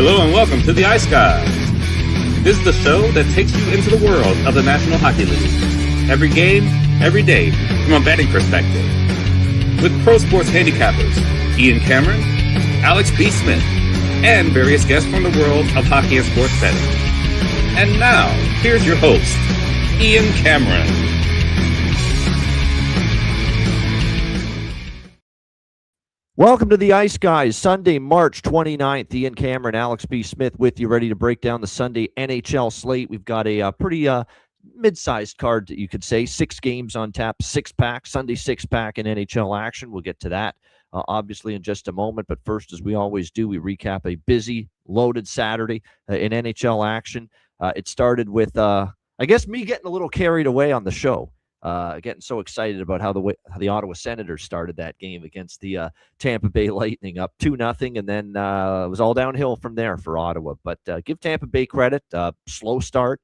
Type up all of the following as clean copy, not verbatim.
Hello and welcome to the Ice Guys. This is the show that takes you into the world of the National Hockey League. Every game, every day, from a betting perspective. With pro sports handicappers, Ian Cameron, Alex B. Smith, and various guests from the world of hockey and sports betting. And now, here's your host, Ian Cameron. Welcome to the Ice Guys, Sunday, March 29th. Ian Cameron, Alex B. Smith with you, ready to break down the Sunday NHL slate. We've got a pretty mid-sized card, that you could say. 6 games on tap, 6-pack, Sunday 6-pack in NHL action. We'll get to that, obviously, in just a moment. But first, as we always do, we recap a busy, loaded Saturday in NHL action. It started with, I guess, me getting a little carried away on the show. Getting so excited about how the Ottawa Senators started that game against the Tampa Bay Lightning, up 2-0, and then it was all downhill from there for Ottawa. But give Tampa Bay credit, slow start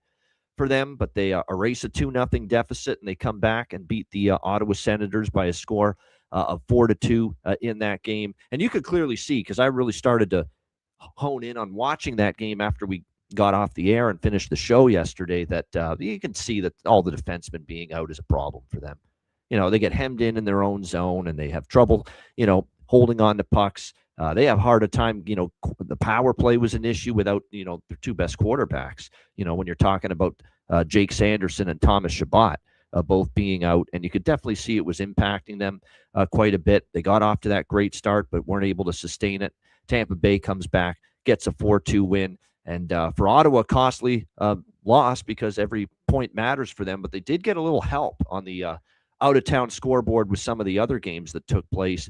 for them, but they erase a 2-0 deficit, and they come back and beat the Ottawa Senators by a score of 4-2 in that game. And you could clearly see, because I really started to hone in on watching that game after we got off the air and finished the show yesterday, that you can see that all the defensemen being out is a problem for them. You know, they get hemmed in their own zone, and they have trouble, holding on to pucks. They have harder time, the power play was an issue without, their 2 best quarterbacks. When you're talking about Jake Sanderson and Thomas Chabot both being out, and you could definitely see it was impacting them quite a bit. They got off to that great start, but weren't able to sustain it. Tampa Bay comes back, gets a 4-2 win. And for Ottawa, costly loss because every point matters for them. But they did get a little help on the out-of-town scoreboard with some of the other games that took place.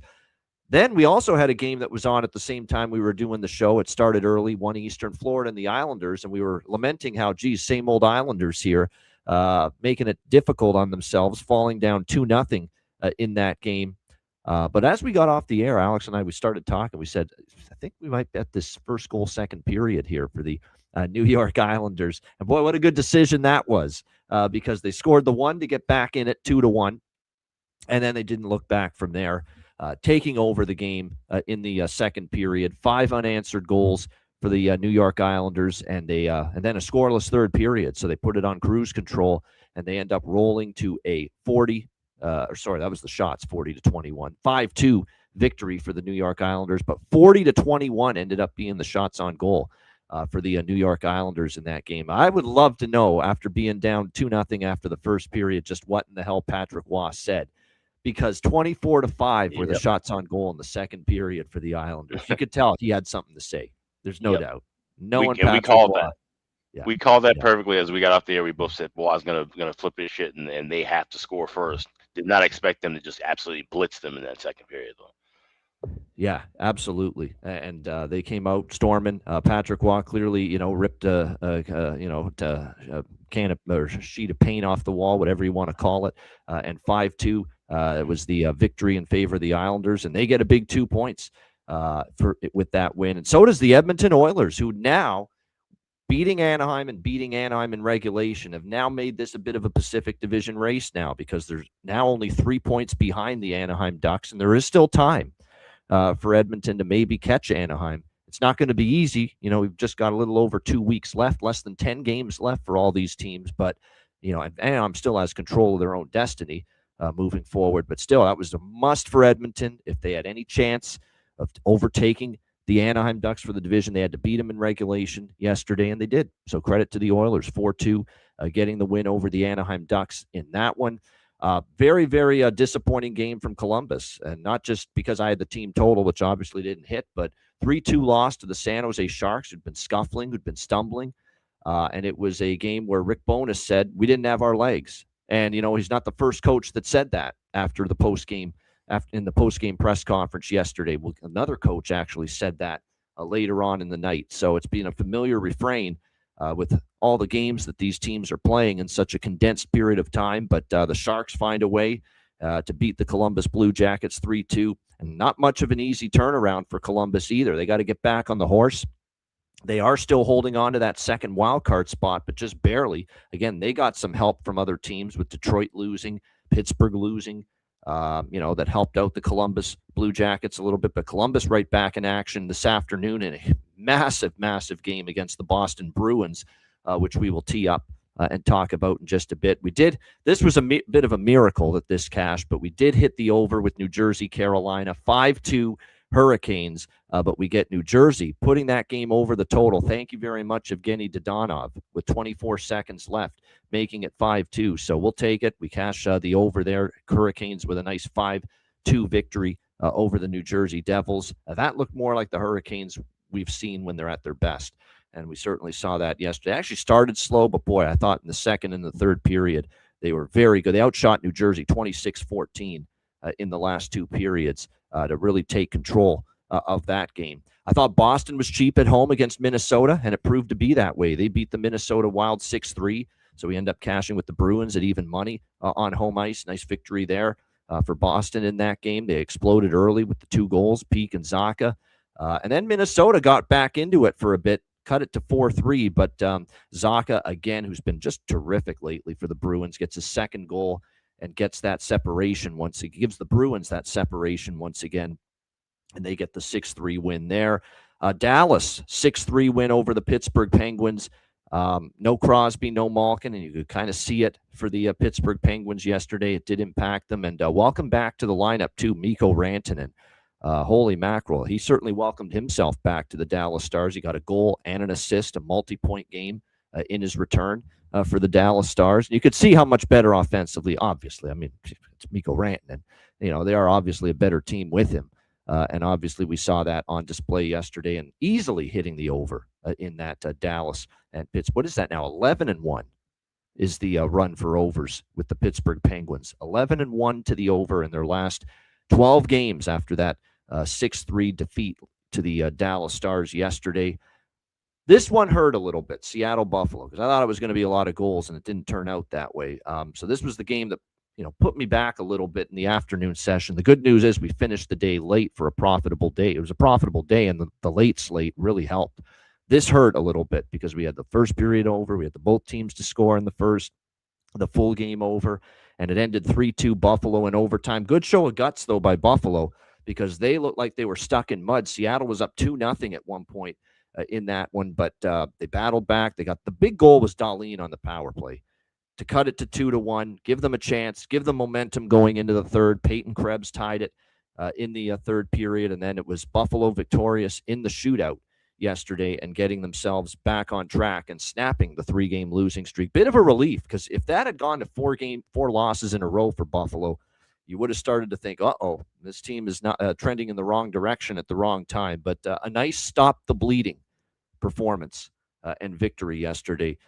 Then we also had a game that was on at the same time we were doing the show. It started early, 1 Eastern, Florida and the Islanders. And we were lamenting how, same old Islanders here, making it difficult on themselves, falling down 2-0 in that game. But as we got off the air, Alex and I, we started talking. We said, I think we might bet this first goal, second period here for the New York Islanders. And boy, what a good decision that was, because they scored the 1 to get back in at 2-1. And then they didn't look back from there, taking over the game in the second period. 5 unanswered goals for the New York Islanders, and then a scoreless third period. So they put it on cruise control, and they end up rolling to a 40. That was the shots, 40-21. 5-2 victory for the New York Islanders, but 40-21 ended up being the shots on goal for the New York Islanders in that game. I would love to know, after being down 2-0 after the first period, just what in the hell Patrick Waugh said, because 24-5 were the shots on goal in the second period for the Islanders. You could tell he had something to say. There's no doubt. We called that. Yeah. We called that perfectly as we got off the air. We both said, Waugh's gonna flip his shit, and they have to score first. Did not expect them to just absolutely blitz them in that second period, though. Yeah, absolutely. And they came out storming. Patrick Waugh clearly, ripped a can of or sheet of paint off the wall, whatever you want to call it. And 5-2, it was the victory in favor of the Islanders, and they get a big 2 points with that win. And so does the Edmonton Oilers, who now, beating Anaheim in regulation, have now made this a bit of a Pacific Division race now, because there's now only 3 points behind the Anaheim Ducks, and there is still time for Edmonton to maybe catch Anaheim. It's not going to be easy. We've just got a little over 2 weeks left, less than 10 games left for all these teams, but Anaheim still has control of their own destiny moving forward. But still, that was a must for Edmonton. If they had any chance of overtaking the Anaheim Ducks for the division, they had to beat them in regulation yesterday, and they did. So credit to the Oilers, 4-2, getting the win over the Anaheim Ducks in that one. Very, very disappointing game from Columbus, and not just because I had the team total, which obviously didn't hit, but 3-2 loss to the San Jose Sharks, who'd been scuffling, who'd been stumbling. And it was a game where Rick Bowness said, we didn't have our legs. And, he's not the first coach that said that after the postgame. In the post-game press conference yesterday. Well, another coach actually said that later on in the night. So it's been a familiar refrain with all the games that these teams are playing in such a condensed period of time. But the Sharks find a way to beat the Columbus Blue Jackets 3-2. And not much of an easy turnaround for Columbus either. They got to get back on the horse. They are still holding on to that second wild card spot, but just barely. Again, they got some help from other teams, with Detroit losing, Pittsburgh losing, that helped out the Columbus Blue Jackets a little bit. But Columbus right back in action this afternoon in a massive, massive game against the Boston Bruins, which we will tee up and talk about in just a bit. This was a bit of a miracle that this cashed, but we did hit the over with New Jersey, Carolina, 5-2 Hurricanes, but we get New Jersey putting that game over the total. Thank you very much, Evgeny Dodonov, with 24 seconds left, making it 5-2. So we'll take it. We cash the over there. Hurricanes with a nice 5-2 victory over the New Jersey Devils. That looked more like the Hurricanes we've seen when they're at their best, and we certainly saw that yesterday. Actually started slow, but boy, I thought in the second and the third period they were very good. They outshot New Jersey 26-14 in the last two periods to really take control of that game. I thought Boston was cheap at home against Minnesota, and it proved to be that way. They beat the Minnesota Wild 6-3, so we end up cashing with the Bruins at even money on home ice. Nice victory there for Boston in that game. They exploded early with the 2 goals, Peak and Zacha. And then Minnesota got back into it for a bit, cut it to 4-3, but Zacha, again, who's been just terrific lately for the Bruins, gets his second goal and gets that separation once. He gives the Bruins that separation once again, and they get the 6-3 win there. Dallas, 6-3 win over the Pittsburgh Penguins. No Crosby, no Malkin, and you could kind of see it for the Pittsburgh Penguins yesterday. It did impact them, and welcome back to the lineup, too, Mikko Rantanen. Holy mackerel. He certainly welcomed himself back to the Dallas Stars. He got a goal and an assist, a multi-point game in his return for the Dallas Stars. And you could see how much better offensively, obviously. I mean, it's Mikko Rantanen. They are obviously a better team with him. And obviously we saw that on display yesterday and easily hitting the over in that Dallas and Pittsburgh. What is that now? 11-1 is the run for overs with the Pittsburgh Penguins. 11-1 to the over in their last 12 games after that 6-3 defeat to the Dallas Stars yesterday. This one hurt a little bit, Seattle-Buffalo, because I thought it was going to be a lot of goals, and it didn't turn out that way. So this was the game that put me back a little bit in the afternoon session. The good news is we finished the day late for a profitable day. It was a profitable day, and the late slate really helped. This hurt a little bit because we had the first period over. We had both teams to score in the first, the full game over, and it ended 3-2 Buffalo in overtime. Good show of guts, though, by Buffalo, because they looked like they were stuck in mud. Seattle was up 2-0 at one point in that one, but they battled back. They got the big goal was Dahlin on the power play to cut it to 2-1, give them a chance, give them momentum going into the third. Peyton Krebs tied it in the third period, and then it was Buffalo victorious in the shootout yesterday and getting themselves back on track and snapping the 3-game losing streak. Bit of a relief, because if that had gone to 4 losses in a row for Buffalo, you would have started to think, this team is not trending in the wrong direction at the wrong time. But a nice stop the bleeding performance and victory yesterday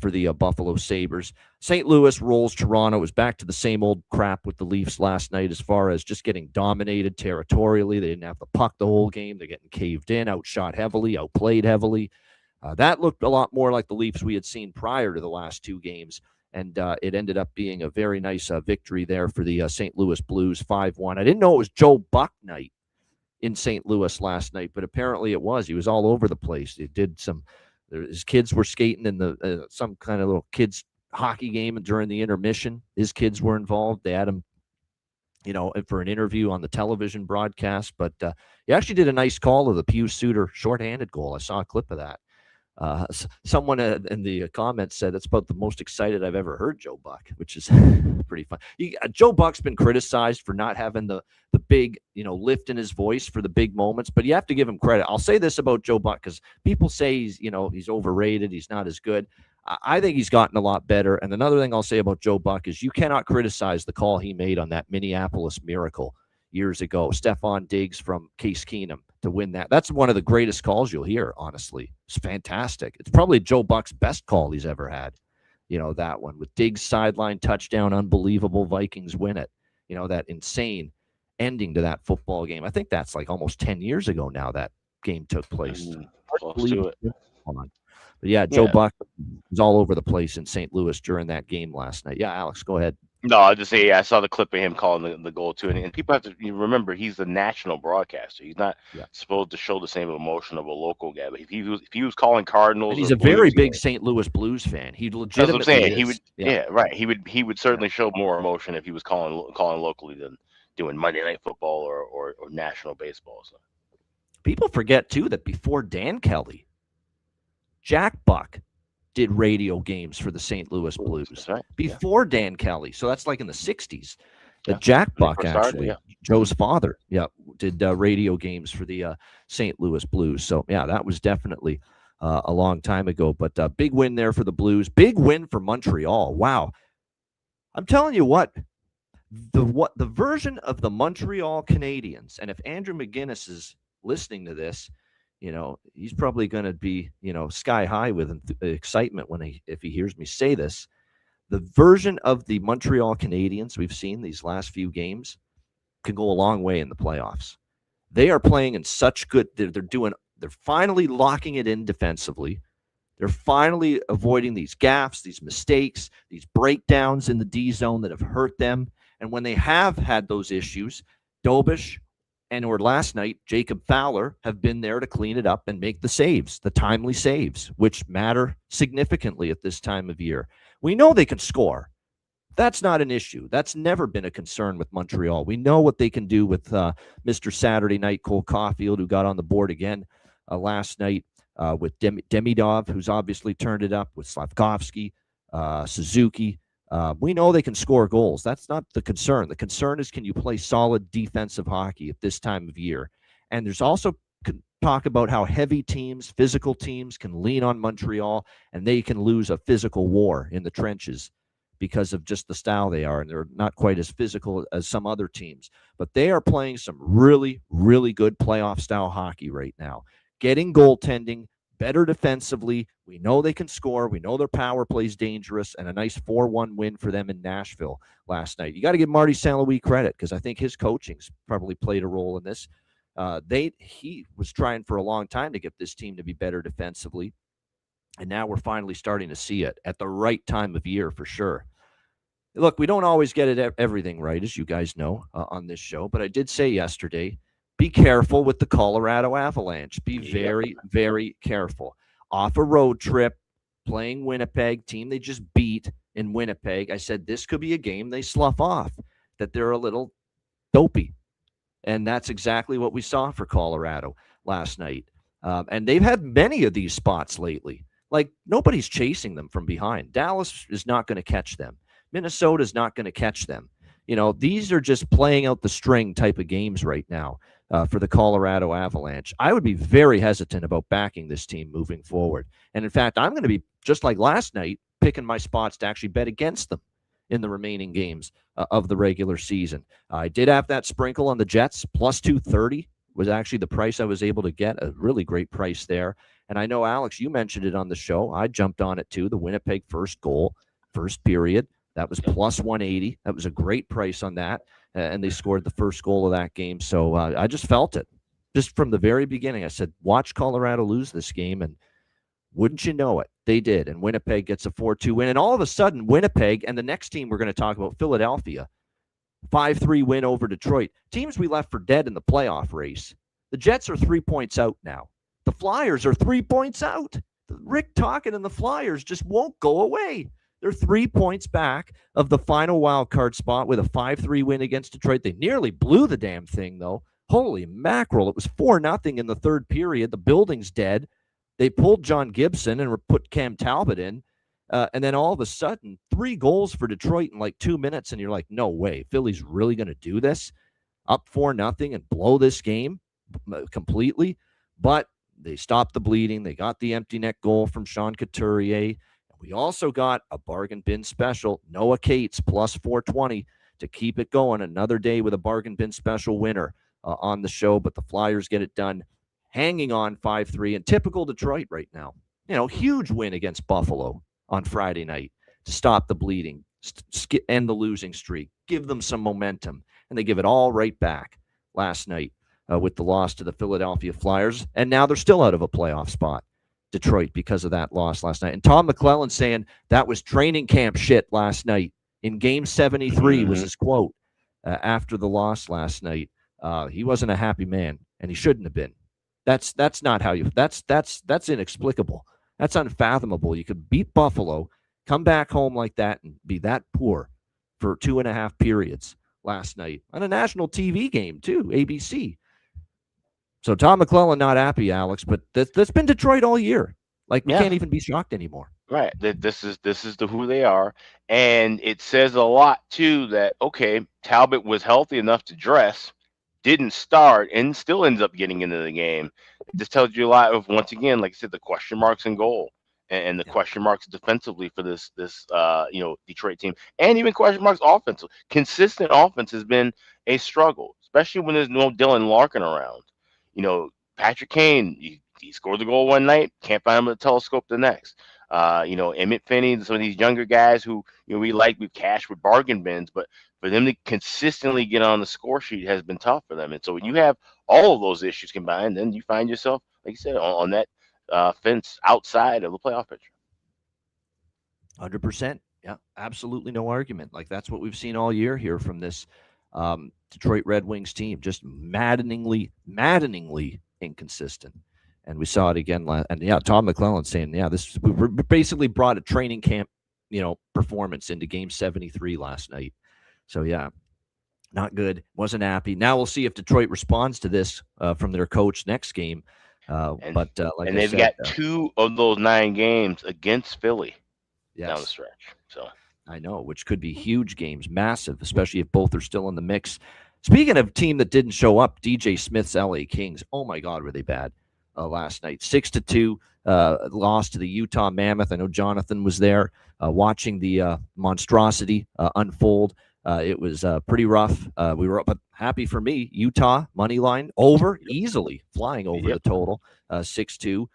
for the Buffalo Sabres. St. Louis rolls Toronto. It was back to the same old crap with the Leafs last night as far as just getting dominated territorially. They didn't have the puck the whole game. They're getting caved in, outshot heavily, outplayed heavily. That looked a lot more like the Leafs we had seen prior to the last 2 games. And it ended up being a very nice victory there for the St. Louis Blues, 5-1. I didn't know it was Joe Buck night in St. Louis last night, but apparently it was. He was all over the place. He did his kids were skating in some kind of little kids hockey game during the intermission. His kids were involved. They had him, for an interview on the television broadcast. But he actually did a nice call of the Pius Suter shorthanded goal. I saw a clip of that. Someone in the comments said it's about the most excited I've ever heard Joe Buck, which is pretty fun. Joe Buck's been criticized for not having the big, lift in his voice for the big moments, but you have to give him credit. I'll say this about Joe Buck, because people say he's overrated. He's not as good. I think he's gotten a lot better. And another thing I'll say about Joe Buck is you cannot criticize the call he made on that Minneapolis Miracle years ago. Stephon Diggs from Case Keenum to win that. That's one of the greatest calls you'll hear, honestly. It's fantastic. It's probably Joe Buck's best call he's ever had. That one with Diggs sideline touchdown, unbelievable, Vikings win it. That insane ending to that football game. I think that's like almost 10 years ago now that game took place. Close to it. But yeah, Joe Buck was all over the place in St. Louis during that game last night. Yeah, Alex, go ahead. No, I just say I saw the clip of him calling the goal too, and people have to remember he's the national broadcaster. He's not supposed to show the same emotion of a local guy. But if he was calling Cardinals, And he's or a very Blues big games, St. Louis Blues fan. He that's what I'm legitimately saying. is. He would, right. He would certainly show more emotion if he was calling locally than doing Monday Night Football or national baseball. So people forget too that before Dan Kelly, Jack Buck did radio games for the St. Louis Blues. That's right. Before Dan Kelly. So that's like in the 60s. Jack Buck, actually, Joe's father, did radio games for the St. Louis Blues. So, that was definitely a long time ago. But big win there for the Blues. Big win for Montreal. Wow. I'm telling you what the version of the Montreal Canadiens, and if Andrew McGinnis is listening to this, he's probably going to be, sky high with excitement if he hears me say this. The version of the Montreal Canadiens we've seen these last few games can go a long way in the playoffs. They are playing in such good. They're finally locking it in defensively. They're finally avoiding these gaffes, these mistakes, these breakdowns in the D zone that have hurt them. And when they have had those issues, Dobish or last night, Jacob Fowler have been there to clean it up and make the saves, the timely saves, which matter significantly at this time of year. We know they can score. That's not an issue. That's never been a concern with Montreal. We know what they can do with Mr. Saturday Night, Cole Caulfield, who got on the board again last night, with Demidov, who's obviously turned it up, with Slavkovsky, Suzuki. We know they can score goals. That's not the concern. The concern is, can you play solid defensive hockey at this time of year? And there's also talk about how heavy teams, physical teams, can lean on Montreal, and they can lose a physical war in the trenches because of just the style they are, and they're not quite as physical as some other teams. But they are playing some really, really good playoff-style hockey right now. Getting goaltending, better defensively. We know they can score. We know their power play is dangerous, and a nice 4-1 win for them in Nashville last night. You got to give Marty St. Louis credit, because I think his coaching's probably played a role in this. He was trying for a long time to get this team to be better defensively, and now we're finally starting to see it at the right time of year for sure. Look, we don't always get everything right, as you guys know, on this show, but I did say yesterday, be careful with the Colorado Avalanche. Be very, very careful. Off a road trip, playing Winnipeg, team they just beat in Winnipeg. I said this could be a game they slough off, that they're a little dopey. And that's exactly what we saw for Colorado last night. And they've had many of these spots lately. Like, nobody's chasing them from behind. Dallas is not going to catch them. Minnesota is not going to catch them. These are just playing out the string type of games right now for the Colorado Avalanche. I would be very hesitant about backing this team moving forward. And in fact, I'm going to be, just like last night, picking my spots to actually bet against them in the remaining games of the regular season. I did have that sprinkle on the Jets. Plus 230 was actually the price I was able to get. A really great price there. And I know, Alex, you mentioned it on the show. I jumped on it too. The Winnipeg first goal, first period. That was plus 180. That was a great price on that. And they scored the first goal of that game. So I just felt it. Just from the very beginning, I said, watch Colorado lose this game. And wouldn't you know it, they did. And Winnipeg gets a 4-2 win. And all of a sudden, Winnipeg and the next team we're going to talk about, Philadelphia, 5-3 win over Detroit. Teams we left for dead in the playoff race. The Jets are 3 points out now. The Flyers are 3 points out. Rick Tocchet and the Flyers just won't go away. They're 3 points back of the final wild card spot with a 5-3 win against Detroit. They nearly blew the damn thing, though. Holy mackerel. It was 4-0 in the third period. The building's dead. They pulled John Gibson and put Cam Talbot in. And then all of a sudden, 3 goals for Detroit in like 2 minutes. And you're like, no way. Philly's really going to do this? Up 4-0 and blow this game completely? But they stopped the bleeding. They got the empty net goal from Sean Couturier. We also got a bargain bin special, Noah Cates, plus 420 to keep it going. Another day with a bargain bin special winner on the show, but the Flyers get it done, hanging on 5-3. And typical Detroit right now. Huge win against Buffalo on Friday night to stop the bleeding, end the losing streak, give them some momentum. And they give it all right back last night with the loss to the Philadelphia Flyers. And now they're still out of a playoff spot, Detroit, because of that loss last night. And Tom McClellan saying that was training camp shit last night. In Game 73 was his quote after the loss last night. He wasn't a happy man, and he shouldn't have been. That's not how you. That's inexplicable. That's unfathomable. You could beat Buffalo, come back home like that, and be that poor for 2.5 periods last night on a national TV game too, ABC. So Tom McClellan not happy, Alex, but that's been Detroit all year. Like, we can't even be shocked anymore. Right. This is who they are, and it says a lot too that Talbot was healthy enough to dress, didn't start, and still ends up getting into the game. It just tells you a lot of, once again, like I said, the question marks in goal and the question marks defensively for this Detroit team, and even question marks offensively. Consistent offense has been a struggle, especially when there's no Dylan Larkin around. Patrick Kane, he scored the goal one night, can't find him at the telescope the next. Emmett Finney, some of these younger guys who we like with cash with bargain bins, but for them to consistently get on the score sheet has been tough for them. And so when you have all of those issues combined, then you find yourself, like you said, on that fence outside of the playoff picture. 100%. Yeah, absolutely no argument. Like, that's what we've seen all year here from this Detroit Red Wings team. Just maddeningly inconsistent. And we saw it again Tom McClellan saying, we basically brought a training camp, performance into Game 73 last night. So not good. Wasn't happy. Now we'll see if Detroit responds to this from their coach next game. They've got 2 of those 9 games against Philly down the stretch. So I know, which could be huge games, massive, especially if both are still in the mix. Speaking of a team that didn't show up, DJ Smith's LA Kings. Oh my God, were they bad last night? 6-2 loss to the Utah Mammoth. I know Jonathan was there watching the monstrosity unfold. It was pretty rough. We were up, but happy for me. Utah money line over easily, flying over the total. 6-2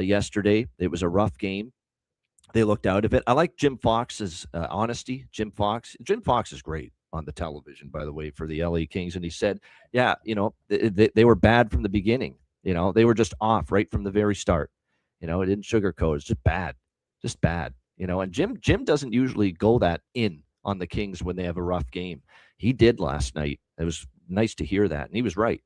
yesterday. It was a rough game. They looked out of it. I like Jim Fox's honesty. Jim Fox is great on the television, by the way, for the LA Kings. And he said, they were bad from the beginning. They were just off right from the very start. It didn't sugarcoat. It's just bad. And Jim doesn't usually go that in on the Kings when they have a rough game. He did last night. It was nice to hear that. And he was right.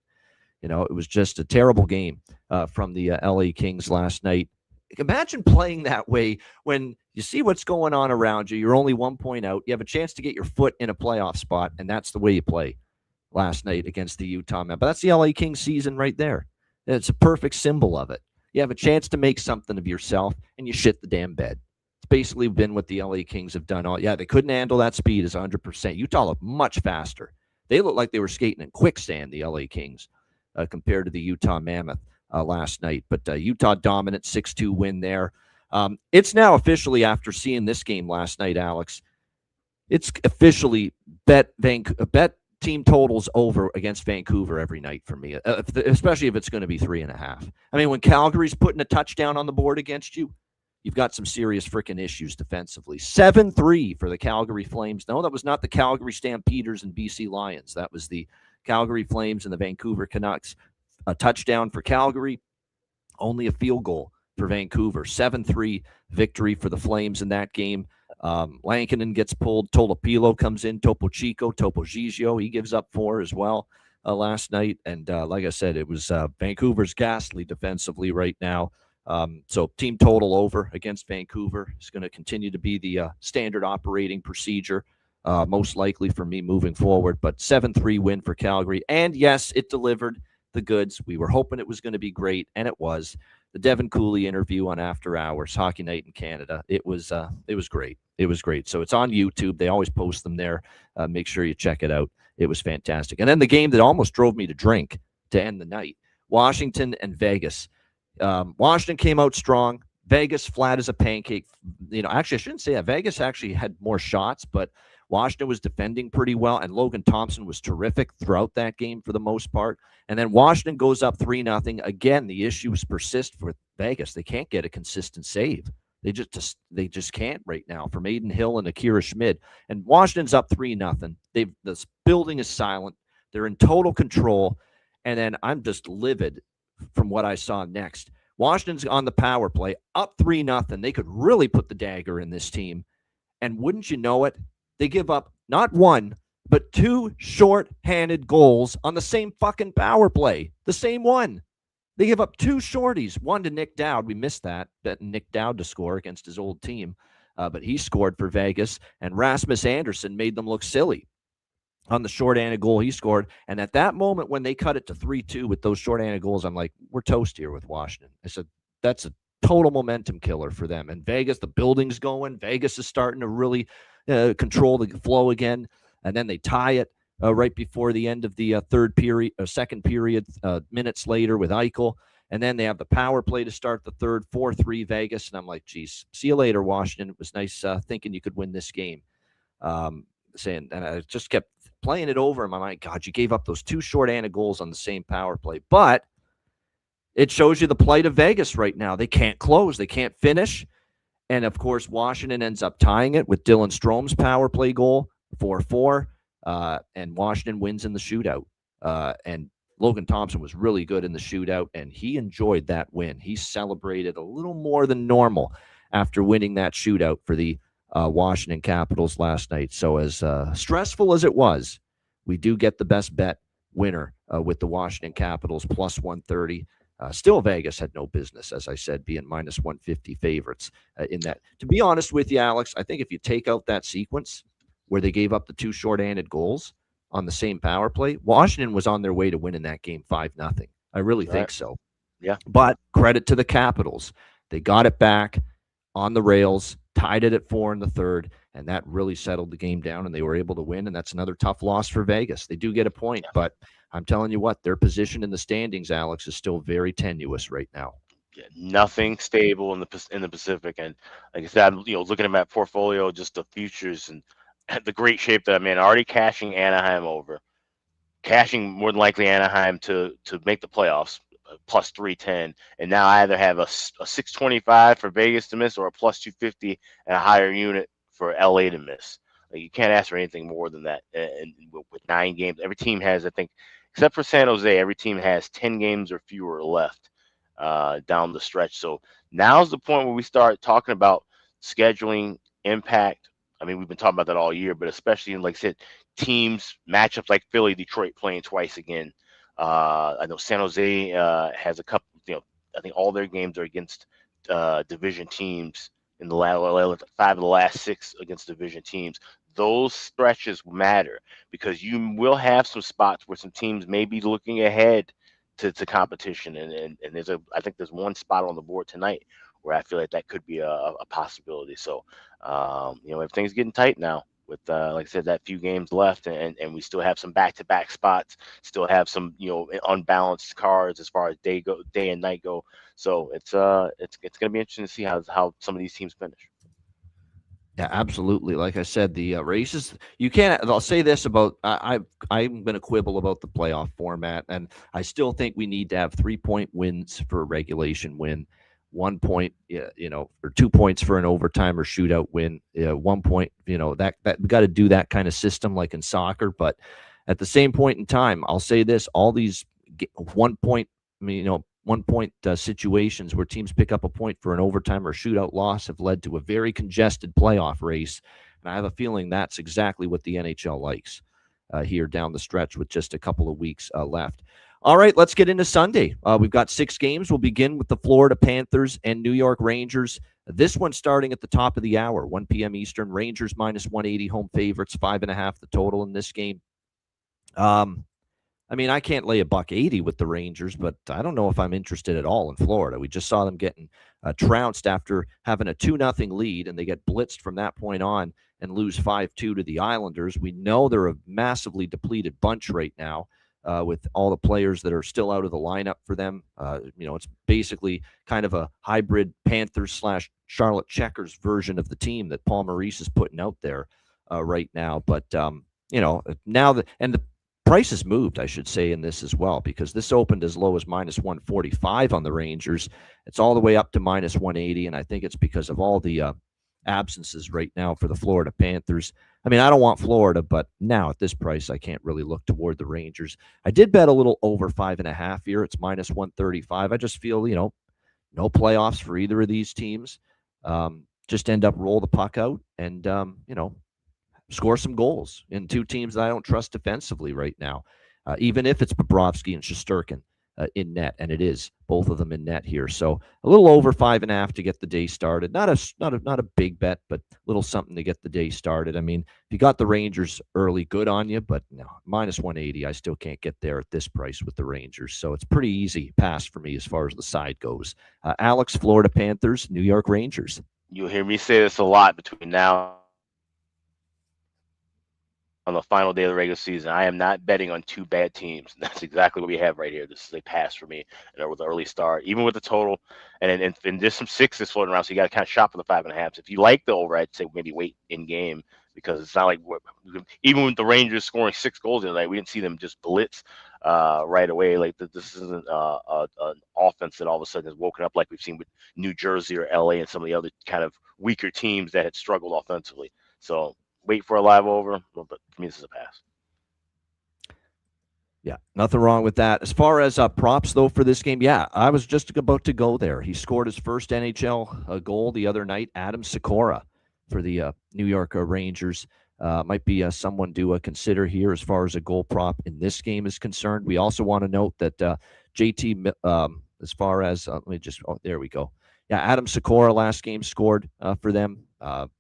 It was just a terrible game from the LA Kings last night. Imagine playing that way when you see what's going on around you. You're only 1 point out. You have a chance to get your foot in a playoff spot, and that's the way you play last night against the Utah Mammoth. But that's the LA Kings season right there. It's a perfect symbol of it. You have a chance to make something of yourself, and you shit the damn bed. It's basically been what the LA Kings have done. They couldn't handle that speed as 100%. Utah looked much faster. They looked like they were skating in quicksand, the LA Kings, compared to the Utah Mammoth last night. But Utah dominant, 6-2 win there. It's now officially, after seeing this game last night, Alex, it's officially bet team totals over against Vancouver every night for me, especially if it's going to be 3.5. I mean, when Calgary's putting a touchdown on the board against you, you've got some serious freaking issues defensively. 7-3 for the Calgary Flames. No, that was not the Calgary Stampeders and BC Lions. That was the Calgary Flames and the Vancouver Canucks. A touchdown for Calgary, only a field goal for Vancouver. 7-3 victory for the Flames in that game. Lankinen gets pulled. Tolopilo comes in. Topo Gigio, he gives up 4 as well last night. And like I said, it was Vancouver's ghastly defensively right now. So team total over against Vancouver is going to continue to be the standard operating procedure, most likely for me moving forward. But 7-3 win for Calgary. And yes, it delivered the goods. We were hoping it was going to be great, and it was. The Devin Cooley interview on After Hours, Hockey Night in Canada, it was great. It was great. So it's on YouTube. They always post them there. Make sure you check it out. It was fantastic. And then the game that almost drove me to drink to end the night, Washington and Vegas. Washington came out strong. Vegas flat as a pancake. Actually, I shouldn't say that. Vegas actually had more shots, but Washington was defending pretty well, and Logan Thompson was terrific throughout that game for the most part. And then Washington goes up 3-0. Again, the issues persist for Vegas. They can't get a consistent save. They just can't right now from Aiden Hill and Akira Schmid. And Washington's up 3-0. This building is silent. They're in total control. And then I'm just livid from what I saw next. Washington's on the power play, up 3-0. They could really put the dagger in this team. And wouldn't you know it, They give up not one, but 2 short-handed goals on the same fucking power play. The same one. They give up 2 shorties, one to Nick Dowd. We missed that, betting Nick Dowd to score against his old team. But he scored for Vegas, and Rasmus Anderson made them look silly on the short-handed goal he scored. And at that moment, when they cut it to 3-2 with those short-handed goals, I'm like, we're toast here with Washington. I said, that's a total momentum killer for them. And Vegas, the building's going. Vegas is starting to really control the flow again. And then they tie it right before the end of the second period, minutes later with Eichel. And then they have the power play to start the third, 4-3 Vegas. And I'm like, geez, see you later, Washington. It was nice thinking you could win this game. And I just kept playing it over in my mind. God, you gave up those 2 short-handed goals on the same power play. But it shows you the plight of Vegas right now. They can't close. They can't finish. And, of course, Washington ends up tying it with Dylan Strome's power play goal, 4-4. And Washington wins in the shootout. And Logan Thompson was really good in the shootout, and he enjoyed that win. He celebrated a little more than normal after winning that shootout for the Washington Capitals last night. So as stressful as it was, we do get the best bet winner with the Washington Capitals plus 130. Still, Vegas had no business, as I said, being minus 150 favorites in that. To be honest with you, Alex, I think if you take out that sequence where they gave up the 2 short-handed goals on the same power play, Washington was on their way to winning that game 5-0. I really think so. Yeah. But credit to the Capitals. They got it back on the rails, tied it at 4 in the third, and that really settled the game down, and they were able to win, and that's another tough loss for Vegas. They do get a point, but I'm telling you what, their position in the standings, Alex, is still very tenuous right now. Yeah, nothing stable in the Pacific, and like I said, looking at my portfolio, just the futures and the great shape that I'm in. Already cashing Anaheim over, cashing more than likely Anaheim to make the playoffs, plus 310, and now I either have a 625 for Vegas to miss or a plus 250 and a higher unit for LA to miss. Like, you can't ask for anything more than that. And with 9 games, every team has, I think, except for San Jose, every team has 10 games or fewer left down the stretch. So now's the point where we start talking about scheduling impact. I mean, we've been talking about that all year, but especially in, like I said, teams, matchups like Philly, Detroit playing twice again. I know San Jose has a couple, I think all their games are against division teams in the last 5 of the last 6 against division teams. Those stretches matter because you will have some spots where some teams may be looking ahead to competition. And I think there's one spot on the board tonight where I feel like that could be a possibility. So, everything's getting tight now with, like I said, that few games left, and we still have some back-to-back spots, still have some, unbalanced cards as far as day and night go. So it's going to be interesting to see how some of these teams finish. Yeah, absolutely. Like I said, the races, you can't, I'll say this about, I'm going to quibble about the playoff format, and I still think we need to have 3-point wins for a regulation win, 1 point, or 2 points for an overtime or shootout win, 1 point, that we got to do that kind of system like in soccer. But at the same point in time, I'll say this, all these 1 point, 1 point situations where teams pick up a point for an overtime or shootout loss have led to a very congested playoff race. And I have a feeling that's exactly what the NHL likes here down the stretch with just a couple of weeks left. All right, let's get into Sunday. We've got 6 games. We'll begin with the Florida Panthers and New York Rangers. This one starting at the top of the hour, 1 p.m. Eastern. Rangers minus 180, home favorites, 5.5 the total in this game. I can't lay $180 with the Rangers, but I don't know if I'm interested at all in Florida. We just saw them getting trounced after having a 2-0 lead, and they get blitzed from that point on and lose 5-2 to the Islanders. We know they're a massively depleted bunch right now with all the players that are still out of the lineup for them. It's basically kind of a hybrid Panthers/Charlotte Checkers version of the team that Paul Maurice is putting out there right now. But, now the price has moved, I should say, in this as well, because this opened as low as minus 145 on the Rangers. It's all the way up to minus 180, and I think it's because of all the absences right now for the Florida Panthers. I don't want Florida, but now at this price, I can't really look toward the Rangers. I did bet a little over 5.5 here. It's minus 135. I just feel, no playoffs for either of these teams. Just end up roll the puck out and, score some goals in two teams that I don't trust defensively right now, even if it's Bobrovsky and Shesterkin in net, and it is both of them in net here. So a little over 5.5 to get the day started. Not a big bet, but a little something to get the day started. I mean, if you got the Rangers early, good on you, but no, minus 180, I still can't get there at this price with the Rangers. So it's pretty easy pass for me as far as the side goes. Alex, Florida Panthers, New York Rangers. You'll hear me say this a lot between now on the final day of the regular season. I am not betting on two bad teams. That's exactly what we have right here. This is a pass for me, and with the early start, even with the total, and there's some sixes floating around, so you got to kind of shop for the 5.5. If you like the over, I'd say maybe wait in game, because it's not like even with the Rangers scoring 6 goals the other night, we didn't see them just blitz right away. Like this isn't an offense that all of a sudden has woken up like we've seen with New Jersey or LA and some of the other kind of weaker teams that had struggled offensively. So wait for a live over, but for me, this is a pass. Yeah, nothing wrong with that. As far as props, though, for this game, yeah, I was just about to go there. He scored his first NHL goal the other night, Adam Sikora, for the New York Rangers. Might be someone to consider here as far as a goal prop in this game is concerned. We also want to note that JT, as far as, there we go. Yeah, Adam Sikora last game scored for them.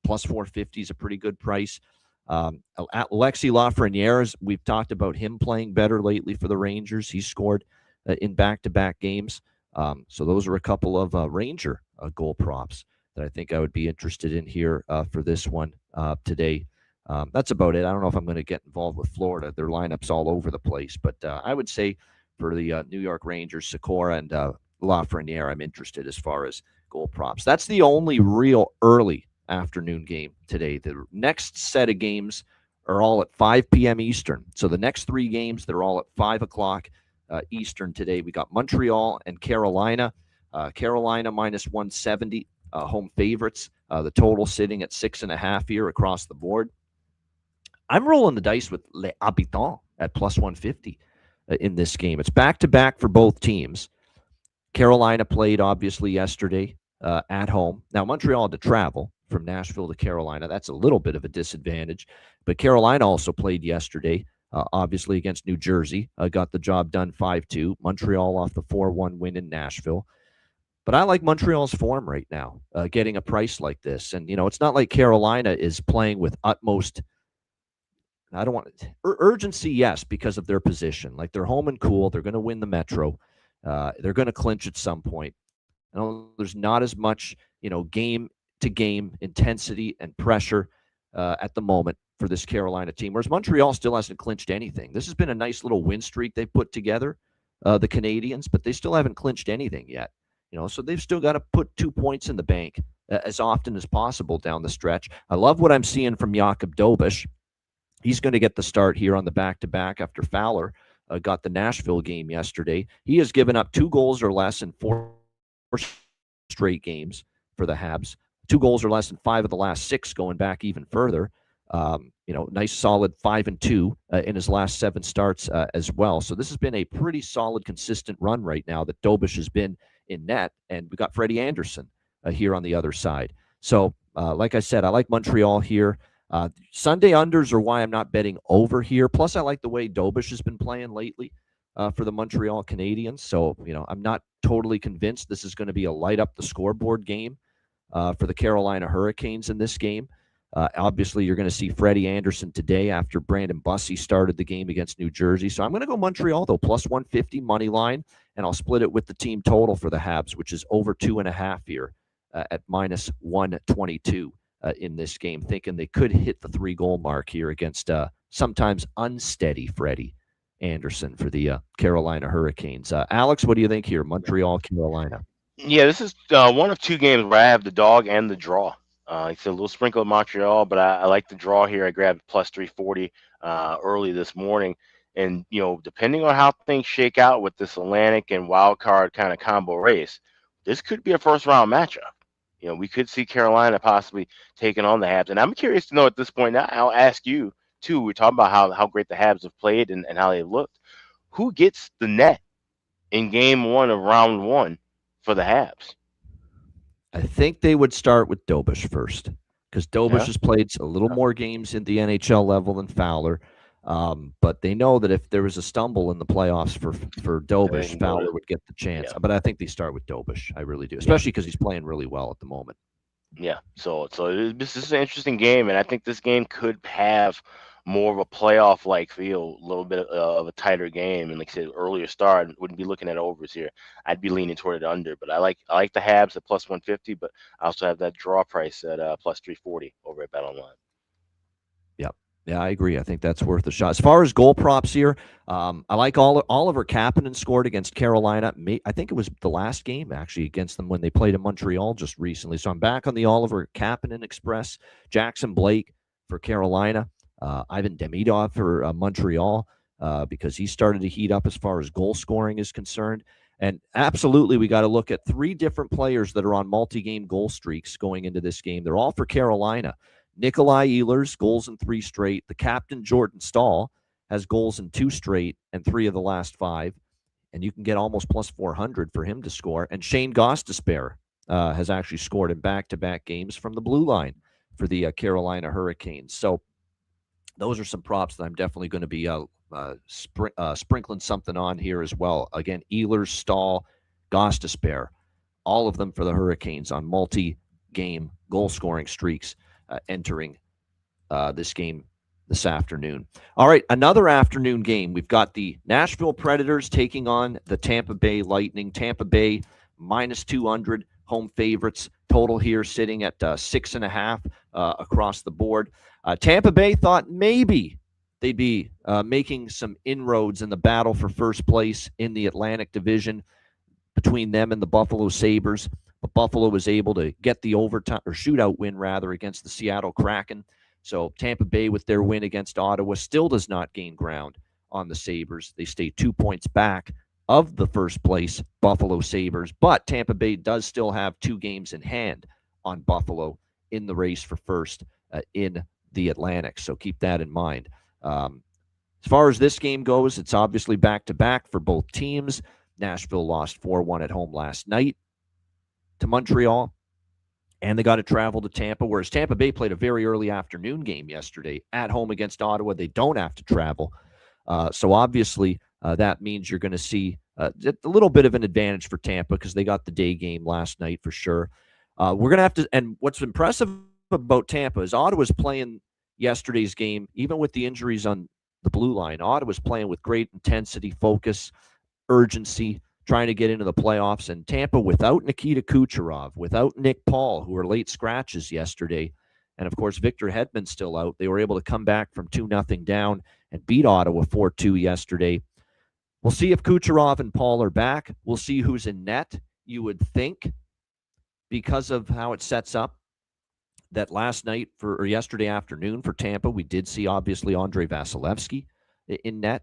Plus 450 is a pretty good price. Alexis Lafreniere, we've talked about him playing better lately for the Rangers. He scored in back-to-back games. So those are a couple of Ranger goal props that I think I would be interested in here for this one today. That's about it. I don't know if I'm going to get involved with Florida. Their lineup's all over the place. But I would say for the New York Rangers, Sikora and Lafreniere, I'm interested as far as goal props. That's the only real early afternoon game today. The next set of games are all at 5 p.m. Eastern. So the next 3 games, they're all at 5 o'clock Eastern today. We got Montreal and Carolina. Carolina minus 170, home favorites. The total sitting at 6.5 here across the board. I'm rolling the dice with Les Habitants at plus 150 in this game. It's back-to-back for both teams. Carolina played, obviously, yesterday at home. Now, Montreal had to travel from Nashville to Carolina. That's a little bit of a disadvantage. But Carolina also played yesterday, obviously, against New Jersey. Got the job done 5-2. Montreal off the 4-1 win in Nashville. But I like Montreal's form right now, getting a price like this. And, it's not like Carolina is playing with utmost, I don't want urgency, yes, because of their position. Like, they're home and cool. They're going to win the Metro. They're going to clinch at some point. There's not as much, game-to-game intensity and pressure at the moment for this Carolina team, whereas Montreal still hasn't clinched anything. This has been a nice little win streak they've put together, the Canadiens, but they still haven't clinched anything yet. So they've still got to put 2 points in the bank as often as possible down the stretch. I love what I'm seeing from Jakub Dobeš. He's going to get the start here on the back-to-back after Fowler got the Nashville game yesterday. He has given up 2 goals or less in 4 straight games for the Habs. 2 goals or less in 5 of the last 6, going back even further. Nice solid 5-2 in his last 7 starts as well. So this has been a pretty solid, consistent run right now that Dobeš has been in net, and we got Freddie Anderson here on the other side. So, like I said, I like Montreal here. Sunday unders are why I'm not betting over here. Plus, I like the way Dobeš has been playing lately for the Montreal Canadiens. So, I'm not totally convinced this is going to be a light up the scoreboard game for the Carolina Hurricanes in this game. Obviously, you're going to see Freddie Anderson today after Brandon Bussey started the game against New Jersey. So I'm going to go Montreal, though, plus 150 money line, and I'll split it with the team total for the Habs, which is over 2.5 here at minus 122 in this game, thinking they could hit the 3-goal mark here against sometimes unsteady Freddie Anderson for the Carolina Hurricanes. Alex, what do you think here? Montreal, Carolina. Yeah, this is one of 2 games where I have the dog and the draw. It's a little sprinkle of Montreal, but I like the draw here. I grabbed plus 340 early this morning. And, depending on how things shake out with this Atlantic and wild card kind of combo race, this could be a first-round matchup. We could see Carolina possibly taking on the Habs. And I'm curious to know at this point, now I'll ask you, too. We're talking about how great the Habs have played and how they've looked. Who gets the net in game 1 of round 1 for the Habs? I think they would start with Dobeš first, because Dobush has played a little more games in the NHL level than Fowler. But they know that if there was a stumble in the playoffs for Dobush, Fowler would get the chance. But I think they start with Dobush. I really do, especially because he's playing really well at the moment. Yeah. So this is an interesting game, and I think this game could have more of a playoff-like feel, a little bit of a tighter game. And like I said, earlier start, wouldn't be looking at overs here. I'd be leaning toward it under, but I like the Habs at plus 150, but I also have that draw price at plus 340 over at BetOnline. Yeah, I agree. I think that's worth a shot. As far as goal props here, I like Oliver Kapanen scored against Carolina. I think it was the last game, actually, against them when they played in Montreal just recently. So I'm back on the Oliver Kapanen Express. Jackson Blake for Carolina. Ivan Demidov for Montreal because he started to heat up as far as goal scoring is concerned. And absolutely, we got to look at 3 different players that are on multi-game goal streaks going into this game. They're all for Carolina. Nikolai Ehlers, goals in 3 straight. The captain, Jordan Staal, has goals in 2 straight and 3 of the last 5. And you can get almost plus 400 for him to score. And Shane Gostisbehere has actually scored in back-to-back games from the blue line for the Carolina Hurricanes. So those are some props that I'm definitely going to be sprinkling something on here as well. Again, Ehlers, Staal, Gostisbehere, all of them for the Hurricanes on multi-game goal-scoring streaks. Entering this game this afternoon. All right, another afternoon game. We've got the Nashville Predators taking on the Tampa Bay Lightning. Tampa Bay minus 200 home favorites. Total here sitting at 6.5 across the board. Tampa Bay thought maybe they'd be making some inroads in the battle for first place in the Atlantic Division between them and the Buffalo Sabres. But Buffalo was able to get the overtime or shootout win rather against the Seattle Kraken. So Tampa Bay with their win against Ottawa still does not gain ground on the Sabres. They stay 2 points back of the first place Buffalo Sabres, but Tampa Bay does still have 2 games in hand on Buffalo in the race for first in the Atlantic. So keep that in mind. As far as this game goes, it's obviously back-to-back for both teams. Nashville lost 4-1 at home last night to Montreal, and they got to travel to Tampa, whereas Tampa Bay played a very early afternoon game yesterday at home against Ottawa. They don't have to travel. So obviously that means you're going to see a little bit of an advantage for Tampa because they got the day game last night for sure. We're going to have to, and what's impressive about Tampa is Ottawa's playing yesterday's game, even with the injuries on the blue line. Ottawa's playing with great intensity, focus, urgency, trying to get into the playoffs. And Tampa, without Nikita Kucherov, without Nick Paul, who were late scratches yesterday, and of course Victor Hedman's still out, they were able to come back from 2-0 down and beat Ottawa 4-2 yesterday. We'll see if Kucherov and Paul are back. We'll see who's in net. You would think, because of how it sets up, that last night or yesterday afternoon for Tampa, we did see obviously Andrei Vasilevsky in net.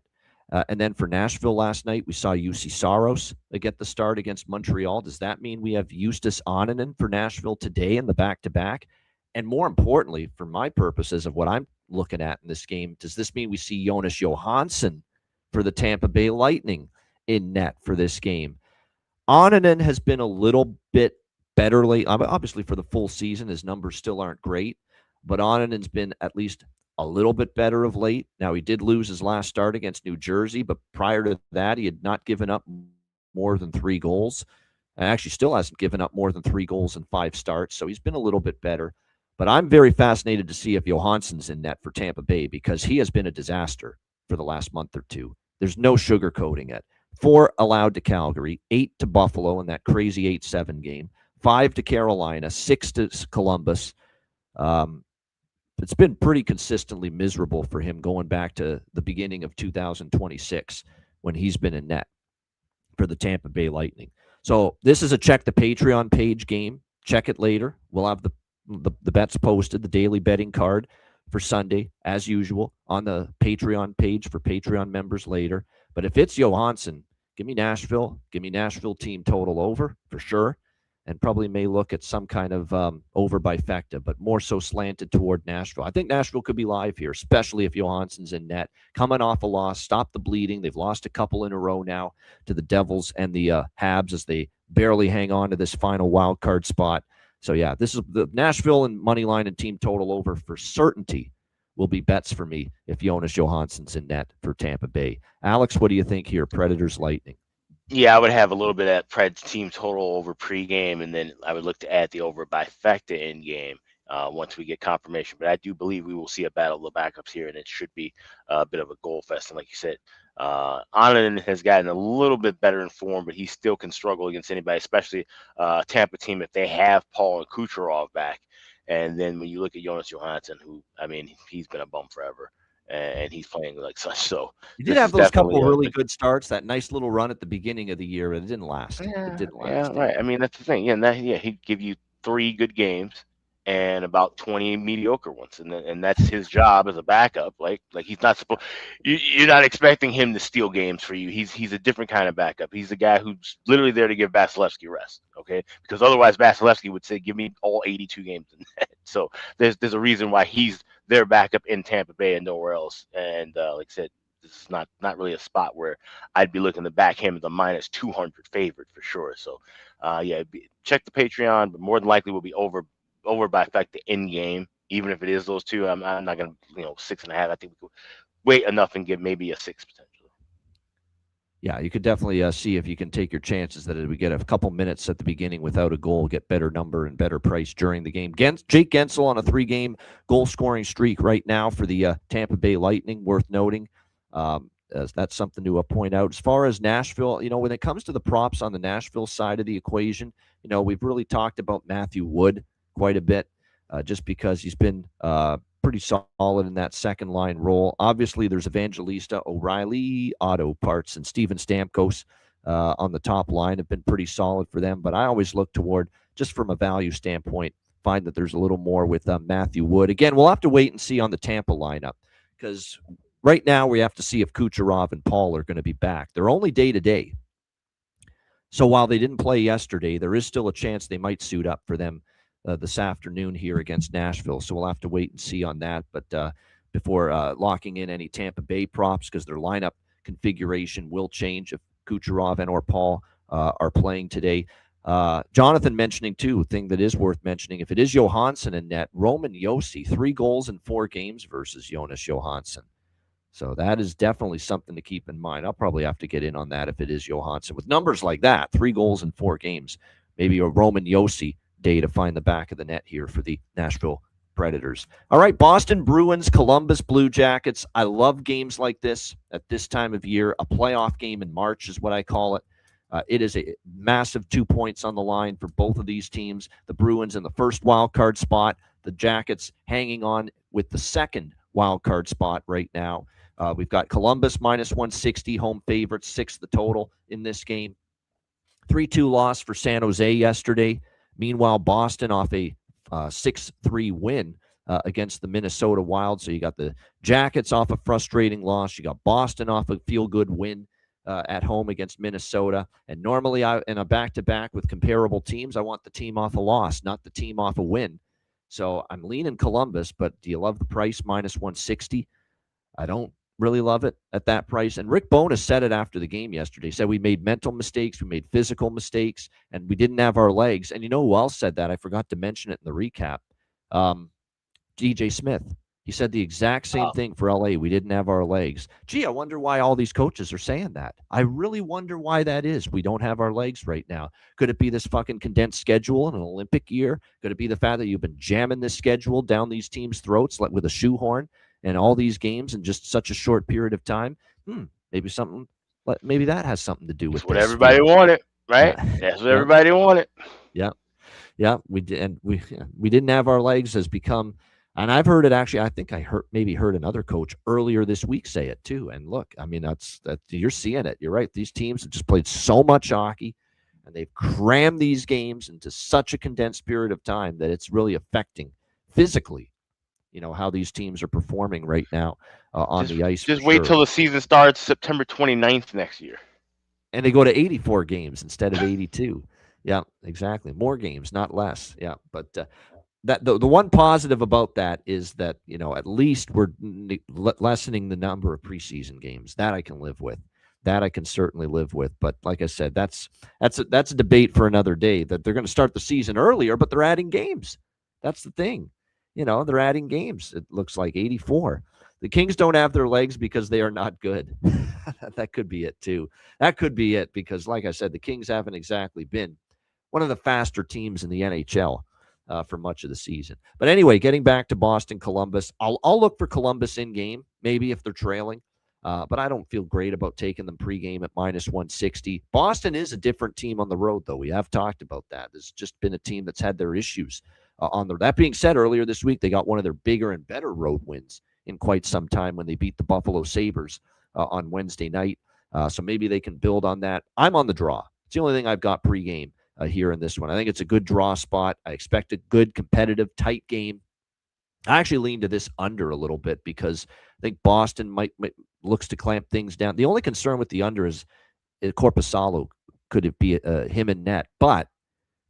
And then for Nashville last night, we saw Jussi Saros get the start against Montreal. Does that mean we have Justus Annunen for Nashville today in the back-to-back? And more importantly, for my purposes of what I'm looking at in this game, does this mean we see Jonas Johansson for the Tampa Bay Lightning in net for this game? Annunen has been a little bit better late. Obviously, for the full season, his numbers still aren't great, but Annunen's been at least a little bit better of late. Now, he did lose his last start against New Jersey, but prior to that, he had not given up more than 3 goals. And actually still hasn't given up more than 3 goals in 5 starts, so he's been a little bit better. But I'm very fascinated to see if Johansson's in net for Tampa Bay because he has been a disaster for the last month or two. There's no sugarcoating it. 4 allowed to Calgary, 8 to Buffalo in that crazy 8-7 game, 5 to Carolina, 6 to Columbus. It's been pretty consistently miserable for him going back to the beginning of 2026 when he's been in net for the Tampa Bay Lightning. So this is a check the Patreon page game. Check it later. We'll have the bets posted, the daily betting card for Sunday, as usual, on the Patreon page for Patreon members later. But if it's Johansson, give me Nashville. Give me Nashville team total over for sure. And probably may look at some kind of over bifecta, but more so slanted toward Nashville. I think Nashville could be live here, especially if Johansson's in net. Coming off a loss, stop the bleeding. They've lost a couple in a row now to the Devils and the Habs as they barely hang on to this final wild card spot. So, yeah, this is the Nashville and money line and team total over for certainty will be bets for me if Jonas Johansson's in net for Tampa Bay. Alex, what do you think here? Predators, Lightning. Yeah, I would have a little bit of that Preds team total over pregame, and then I would look to add the over by factor in game once we get confirmation. But I do believe we will see a battle of the backups here, and it should be a bit of a goal fest. And like you said, Annunen has gotten a little bit better in form, but he still can struggle against anybody, especially Tampa team if they have Paul and Kucherov back. And then when you look at Jonas Johansson, who, I mean, he's been a bum forever, and he's playing like such. So you did have those couple really good starts, that nice little run at the beginning of the year, but it didn't last. Yeah, it didn't last. Yeah, right. I mean, that's the thing. Yeah, he'd give you 3 good games and about 20 mediocre ones, and that's his job as a backup. Like he's not supposed. You're not expecting him to steal games for you. He's a different kind of backup. He's the guy who's literally there to give Vasilevsky rest. Okay, because otherwise Vasilevsky would say, "Give me all 82 games." So there's a reason why he's their backup in Tampa Bay and nowhere else. And like I said, this is not really a spot where I'd be looking to back him as a minus 200 favorite for sure. So, check the Patreon, but more than likely will be over by fact the in game. Even if it is those two, I'm not going to 6.5. I think we could wait enough and give maybe a 6 potentially. Yeah, you could definitely see if you can take your chances that we get a couple minutes at the beginning without a goal, get better number and better price during the game. Jake Gensel on a 3-game goal-scoring streak right now for the Tampa Bay Lightning, worth noting. That's something to point out. As far as Nashville, when it comes to the props on the Nashville side of the equation, we've really talked about Matthew Wood quite a bit, just because he's been pretty solid in that second line role. Obviously, there's Evangelista, O'Reilly, Otto Parts, and Steven Stamkos on the top line have been pretty solid for them. But I always look toward, just from a value standpoint, find that there's a little more with Matthew Wood. Again, we'll have to wait and see on the Tampa lineup, because right now we have to see if Kucherov and Paul are going to be back. They're only day-to-day. So while they didn't play yesterday, there is still a chance they might suit up for them this afternoon here against Nashville. So we'll have to wait and see on that. But before locking in any Tampa Bay props, because their lineup configuration will change if Kucherov and or Paul are playing today. Jonathan mentioning, too, thing that is worth mentioning, if it is Johansson in net, Roman Josi, 3 goals in 4 games versus Jonas Johansson. So that is definitely something to keep in mind. I'll probably have to get in on that if it is Johansson. With numbers like that, 3 goals in 4 games, maybe a Roman Josi day to find the back of the net here for the Nashville Predators. All right, Boston Bruins, Columbus Blue Jackets. I love games like this at this time of year. A playoff game in March is what I call it. It is a massive 2 points on the line for both of these teams. The Bruins in the first wild card spot. The Jackets hanging on with the second wild card spot right now. We've got Columbus minus 160, home favorites, 6 the total in this game. 3-2 loss for San Jose yesterday. Meanwhile, Boston off a 6-3 win against the Minnesota Wild. So you got the Jackets off a frustrating loss. You got Boston off a feel-good win at home against Minnesota. And normally in a back-to-back with comparable teams, I want the team off a loss, not the team off a win. So I'm leaning Columbus, but do you love the price, minus 160? I don't really love it at that price. And Rick Bowness said it after the game yesterday. He said we made mental mistakes, we made physical mistakes, and we didn't have our legs. And you know who else said that? I forgot to mention it in the recap. DJ Smith. He said the exact same thing for LA. We didn't have our legs. Gee, I wonder why all these coaches are saying that. I really wonder why that is. We don't have our legs right now. Could it be this fucking condensed schedule in an Olympic year? Could it be the fact that you've been jamming this schedule down these teams' throats like with a shoehorn and all these games in just such a short period of time? Maybe that has something to do with what everybody wanted, right? That's what everybody wanted. Yeah, we did, and we didn't have our legs has become. And I've heard it actually. I think I heard another coach earlier this week say it too. And look, I mean, that's you're seeing it. You're right. These teams have just played so much hockey, and they've crammed these games into such a condensed period of time that it's really affecting physically, how these teams are performing right now on the ice. Just wait till the season starts September 29th next year, and they go to 84 games instead of 82. Yeah, exactly. More games, not less. Yeah, but. That the one positive about that is that, at least we're lessening the number of preseason games. That I can live with. That I can certainly live with. But like I said, that's a debate for another day, that they're going to start the season earlier, but they're adding games. That's the thing. They're adding games. It looks like 84. The Kings don't have their legs because they are not good. That could be it, too. That could be it because, like I said, the Kings haven't exactly been one of the faster teams in the NHL for much of the season. But anyway, getting back to Boston, Columbus, I'll look for Columbus in game, maybe if they're trailing. But I don't feel great about taking them pregame at -160. Boston is a different team on the road, though. We have talked about that. There's just been a team that's had their issues on the. That being said, earlier this week, they got one of their bigger and better road wins in quite some time when they beat the Buffalo Sabres on Wednesday night. So maybe they can build on that. I'm on the draw. It's the only thing I've got pregame here in this one. I think it's a good draw spot. I expect a good, competitive, tight game. I actually lean to this under a little bit because I think Boston might looks to clamp things down. The only concern with the under is Korpisalo. Could it be him in net? But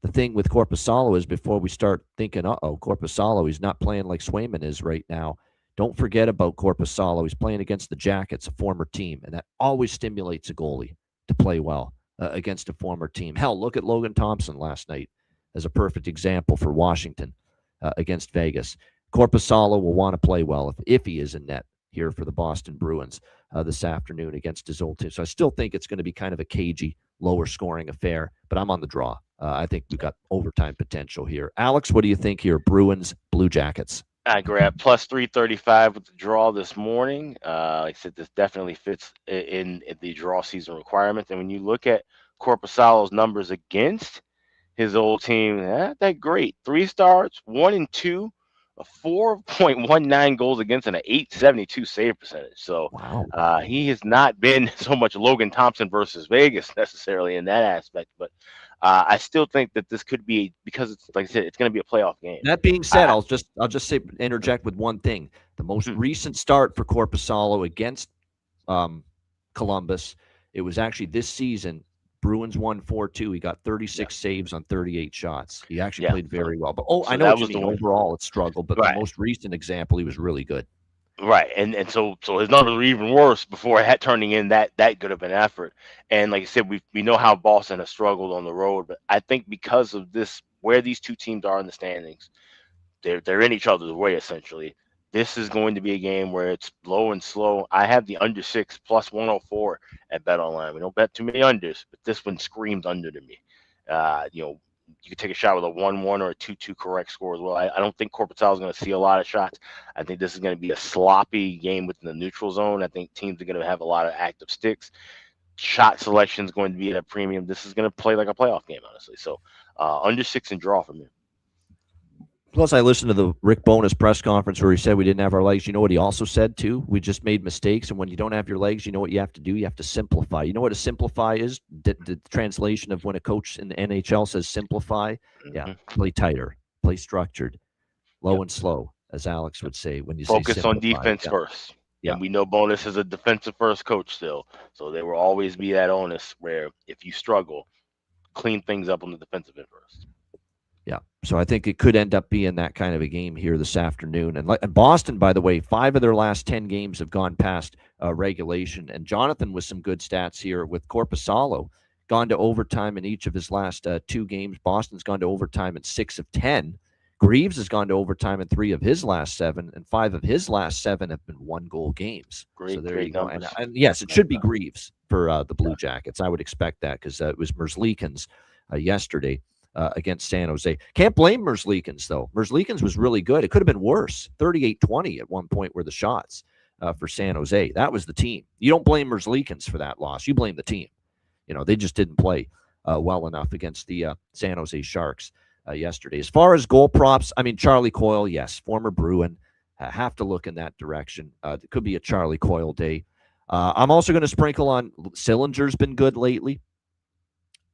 the thing with Korpisalo is before we start thinking, Korpisalo, he's not playing like Swayman is right now. Don't forget about Korpisalo. He's playing against the Jackets, a former team, and that always stimulates a goalie to play well against a former team. Hell, look at Logan Thompson last night as a perfect example for Washington against Vegas. Korpisalo will want to play well if he is in net here for the Boston Bruins this afternoon against his old team. So I still think it's going to be kind of a cagey, lower scoring affair, but I'm on the draw. I think we've got overtime potential here. Alex, what do you think here? Bruins, Blue Jackets. I grabbed plus 335 with the draw this morning. Like I said, this definitely fits in the draw season requirements. And when you look at Korpisalo's numbers against his old team, not that great. 3 starts, 1 and 2. A 4.19 goals against and an 872 save percentage. So wow. He has not been so much Logan Thompson versus Vegas necessarily in that aspect. But I still think that this could be, because it's like I said, it's going to be a playoff game. That being said, I'll just interject with one thing. The most recent start for Korpisalo against Columbus, it was actually this season. Bruins won 4-2. He got 36 saves on 38 shots. He actually played very well. But I know what you mean. Overall, it struggled. But the most recent example, he was really good. Right, and so his numbers were even worse before turning in that good of an effort. And like I said, we know how Boston has struggled on the road. But I think because of this, where these two teams are in the standings, they're in each other's way essentially. This is going to be a game where it's low and slow. I have the under 6 plus 104 at BetOnline. We don't bet too many unders, but this one screams under to me. You could take a shot with a 1-1 or a 2-2 correct score as well. I don't think Korpisalo is going to see a lot of shots. I think this is going to be a sloppy game within the neutral zone. I think teams are going to have a lot of active sticks. Shot selection is going to be at a premium. This is going to play like a playoff game, honestly. So under 6 and draw for me. Plus, I listened to the Rick Bowness press conference where he said we didn't have our legs. You know what he also said, too? We just made mistakes, and when you don't have your legs, you know what you have to do? You have to simplify. You know what a simplify is? The translation of when a coach in the NHL says simplify? Yeah, play tighter, play structured, low and slow, as Alex would say when you focus say on defense first. Yeah. And we know Bowness is a defensive-first coach still, so there will always be that onus where if you struggle, clean things up on the defensive end first. Yeah, so I think it could end up being that kind of a game here this afternoon. And Boston, by the way, 5 of their last 10 games have gone past regulation. And Jonathan with some good stats here with Korpisalo, gone to overtime in each of his last 2 games. Boston's gone to overtime in 6 of 10. Greaves has gone to overtime in 3 of his last 7, and 5 of his last 7 have been 1-goal games. So there you go. And yes, it should be Greaves for the Blue Jackets. I would expect that because it was Merzlikins yesterday. Against San Jose. Can't blame Merzlikins, though. Merzlikins was really good. It could have been worse. 38-20 at one point were the shots for San Jose. That was the team. You don't blame Merzlikins for that loss. You blame the team. They just didn't play well enough against the San Jose Sharks yesterday. As far as goal props, I mean, Charlie Coyle, yes, former Bruin. Have to look in that direction. It could be a Charlie Coyle day. I'm also going to sprinkle on Sillinger's been good lately.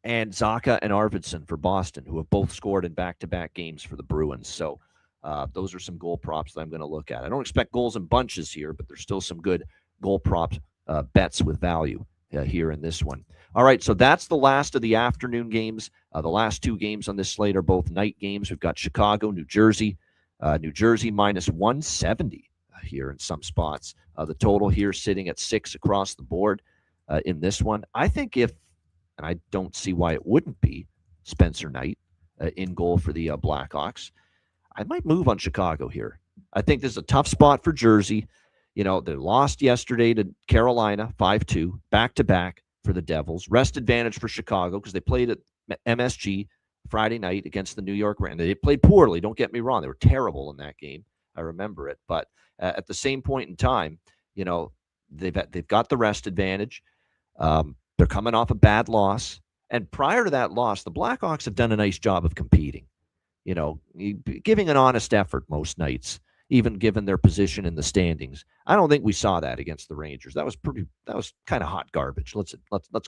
And Zacha and Arvidsson for Boston, who have both scored in back-to-back games for the Bruins. So those are some goal props that I'm going to look at. I don't expect goals in bunches here, but there's still some good goal prop bets with value here in this one. All right, so that's the last of the afternoon games. The last 2 games on this slate are both night games. We've got Chicago, New Jersey. New Jersey minus 170 here in some spots. The total here sitting at 6 across the board. in this one. I think and I don't see why it wouldn't be Spencer Knight in goal for the Blackhawks, I might move on Chicago here. I think this is a tough spot for Jersey. They lost yesterday to Carolina 5-2, back-to-back for the Devils. Rest advantage for Chicago because they played at MSG Friday night against the New York Rangers. They played poorly, don't get me wrong. They were terrible in that game. I remember it. But at the same point in time, they've got the rest advantage. They're coming off a bad loss. And prior to that loss, the Blackhawks have done a nice job of competing, giving an honest effort most nights, even given their position in the standings. I don't think we saw that against the Rangers. That was kind of hot garbage. Let's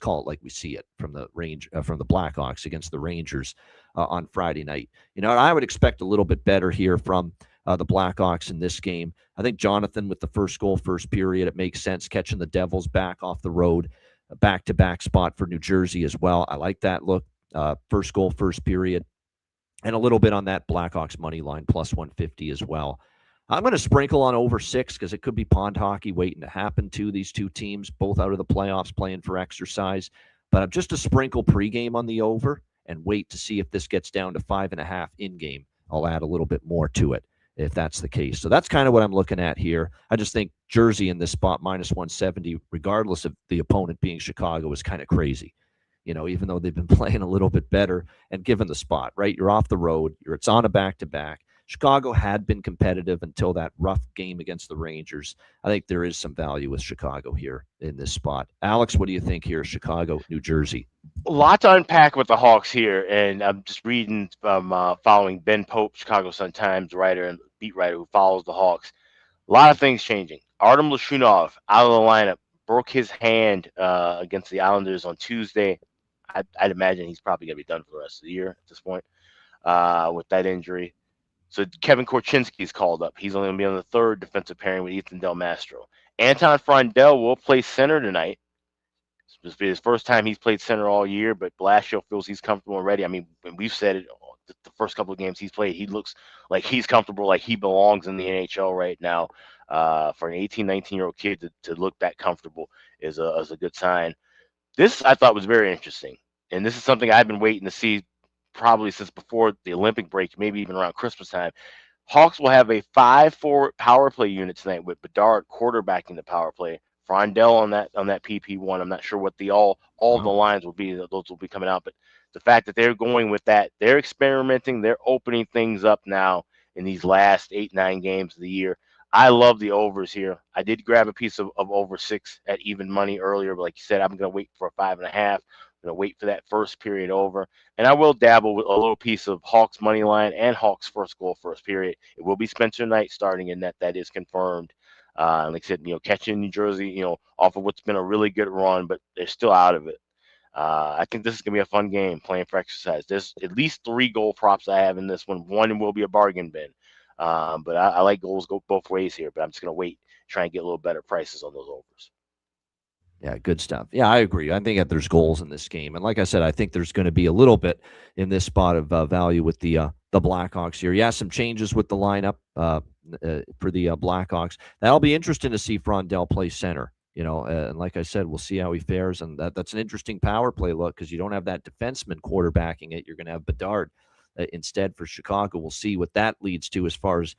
call it like we see it from the Blackhawks against the Rangers on Friday night. I would expect a little bit better here from the Blackhawks in this game. I think Jonathan with the first goal, first period, it makes sense catching the Devils back off the road, a back-to-back spot for New Jersey as well. I like that look. First goal, first period. And a little bit on that Blackhawks money line, plus 150 as well. I'm going to sprinkle on over 6 because it could be pond hockey waiting to happen to these two teams, both out of the playoffs playing for exercise. But I'm just a sprinkle pregame on the over and wait to see if this gets down to 5.5 in-game. I'll add a little bit more to it if that's the case. So that's kind of what I'm looking at here. I just think Jersey in this spot, minus 170, regardless of the opponent being Chicago, is kind of crazy. Even though they've been playing a little bit better and given the spot, right? You're off the road. It's on a back-to-back. Chicago had been competitive until that rough game against the Rangers. I think there is some value with Chicago here in this spot. Alex, what do you think here, Chicago, New Jersey? A lot to unpack with the Hawks here, and I'm just reading from following Ben Pope, Chicago Sun-Times writer and beat writer who follows the Hawks. A lot of things changing. Artem Lashunov out of the lineup, broke his hand against the Islanders on Tuesday. I'd imagine he's probably going to be done for the rest of the year at this point with that injury. So Kevin Korchinski's called up. He's only going to be on the third defensive pairing with Ethan Del Mastro. Anton Frondell will play center tonight. This will be his first time he's played center all year, but Blashill feels he's comfortable and ready. I mean, we've said it the first couple of games he's played. He looks like he's comfortable, like he belongs in the NHL right now. For an 18, 19-year-old kid to look that comfortable is a good sign. This I thought was very interesting, and this is something I've been waiting to see probably since before the Olympic break, maybe even around Christmas time. Hawks will have a 5-4 power play unit tonight with Bedard quarterbacking the power play. Frondell on that PP1. I'm not sure what all the lines will be. Those will be coming out, but the fact that they're going with that, they're experimenting, they're opening things up now in these last 8-9 games of the year. I love the overs here. I did grab a piece of over 6 at even money earlier, but like you said, I'm going to wait for a 5.5. I'm going to wait for that first period over. And I will dabble with a little piece of Hawks money line and Hawks first goal, first period. It will be Spencer Knight starting in that. That is confirmed. And like I said, catching New Jersey, off of what's been a really good run, but they're still out of it. I think this is going to be a fun game playing for exercise. There's at least 3 goal props I have in this one. One will be a bargain bin. But I like goals go both ways here, but I'm just going to wait, try and get a little better prices on those overs. Yeah, good stuff. Yeah, I agree. I think that there's goals in this game. And like I said, I think there's going to be a little bit in this spot of value with the Blackhawks here. Yeah, some changes with the lineup for the Blackhawks. That'll be interesting to see Frondell play center. And like I said, we'll see how he fares. And that's an interesting power play look because you don't have that defenseman quarterbacking it. You're going to have Bedard instead for Chicago. We'll see what that leads to as far as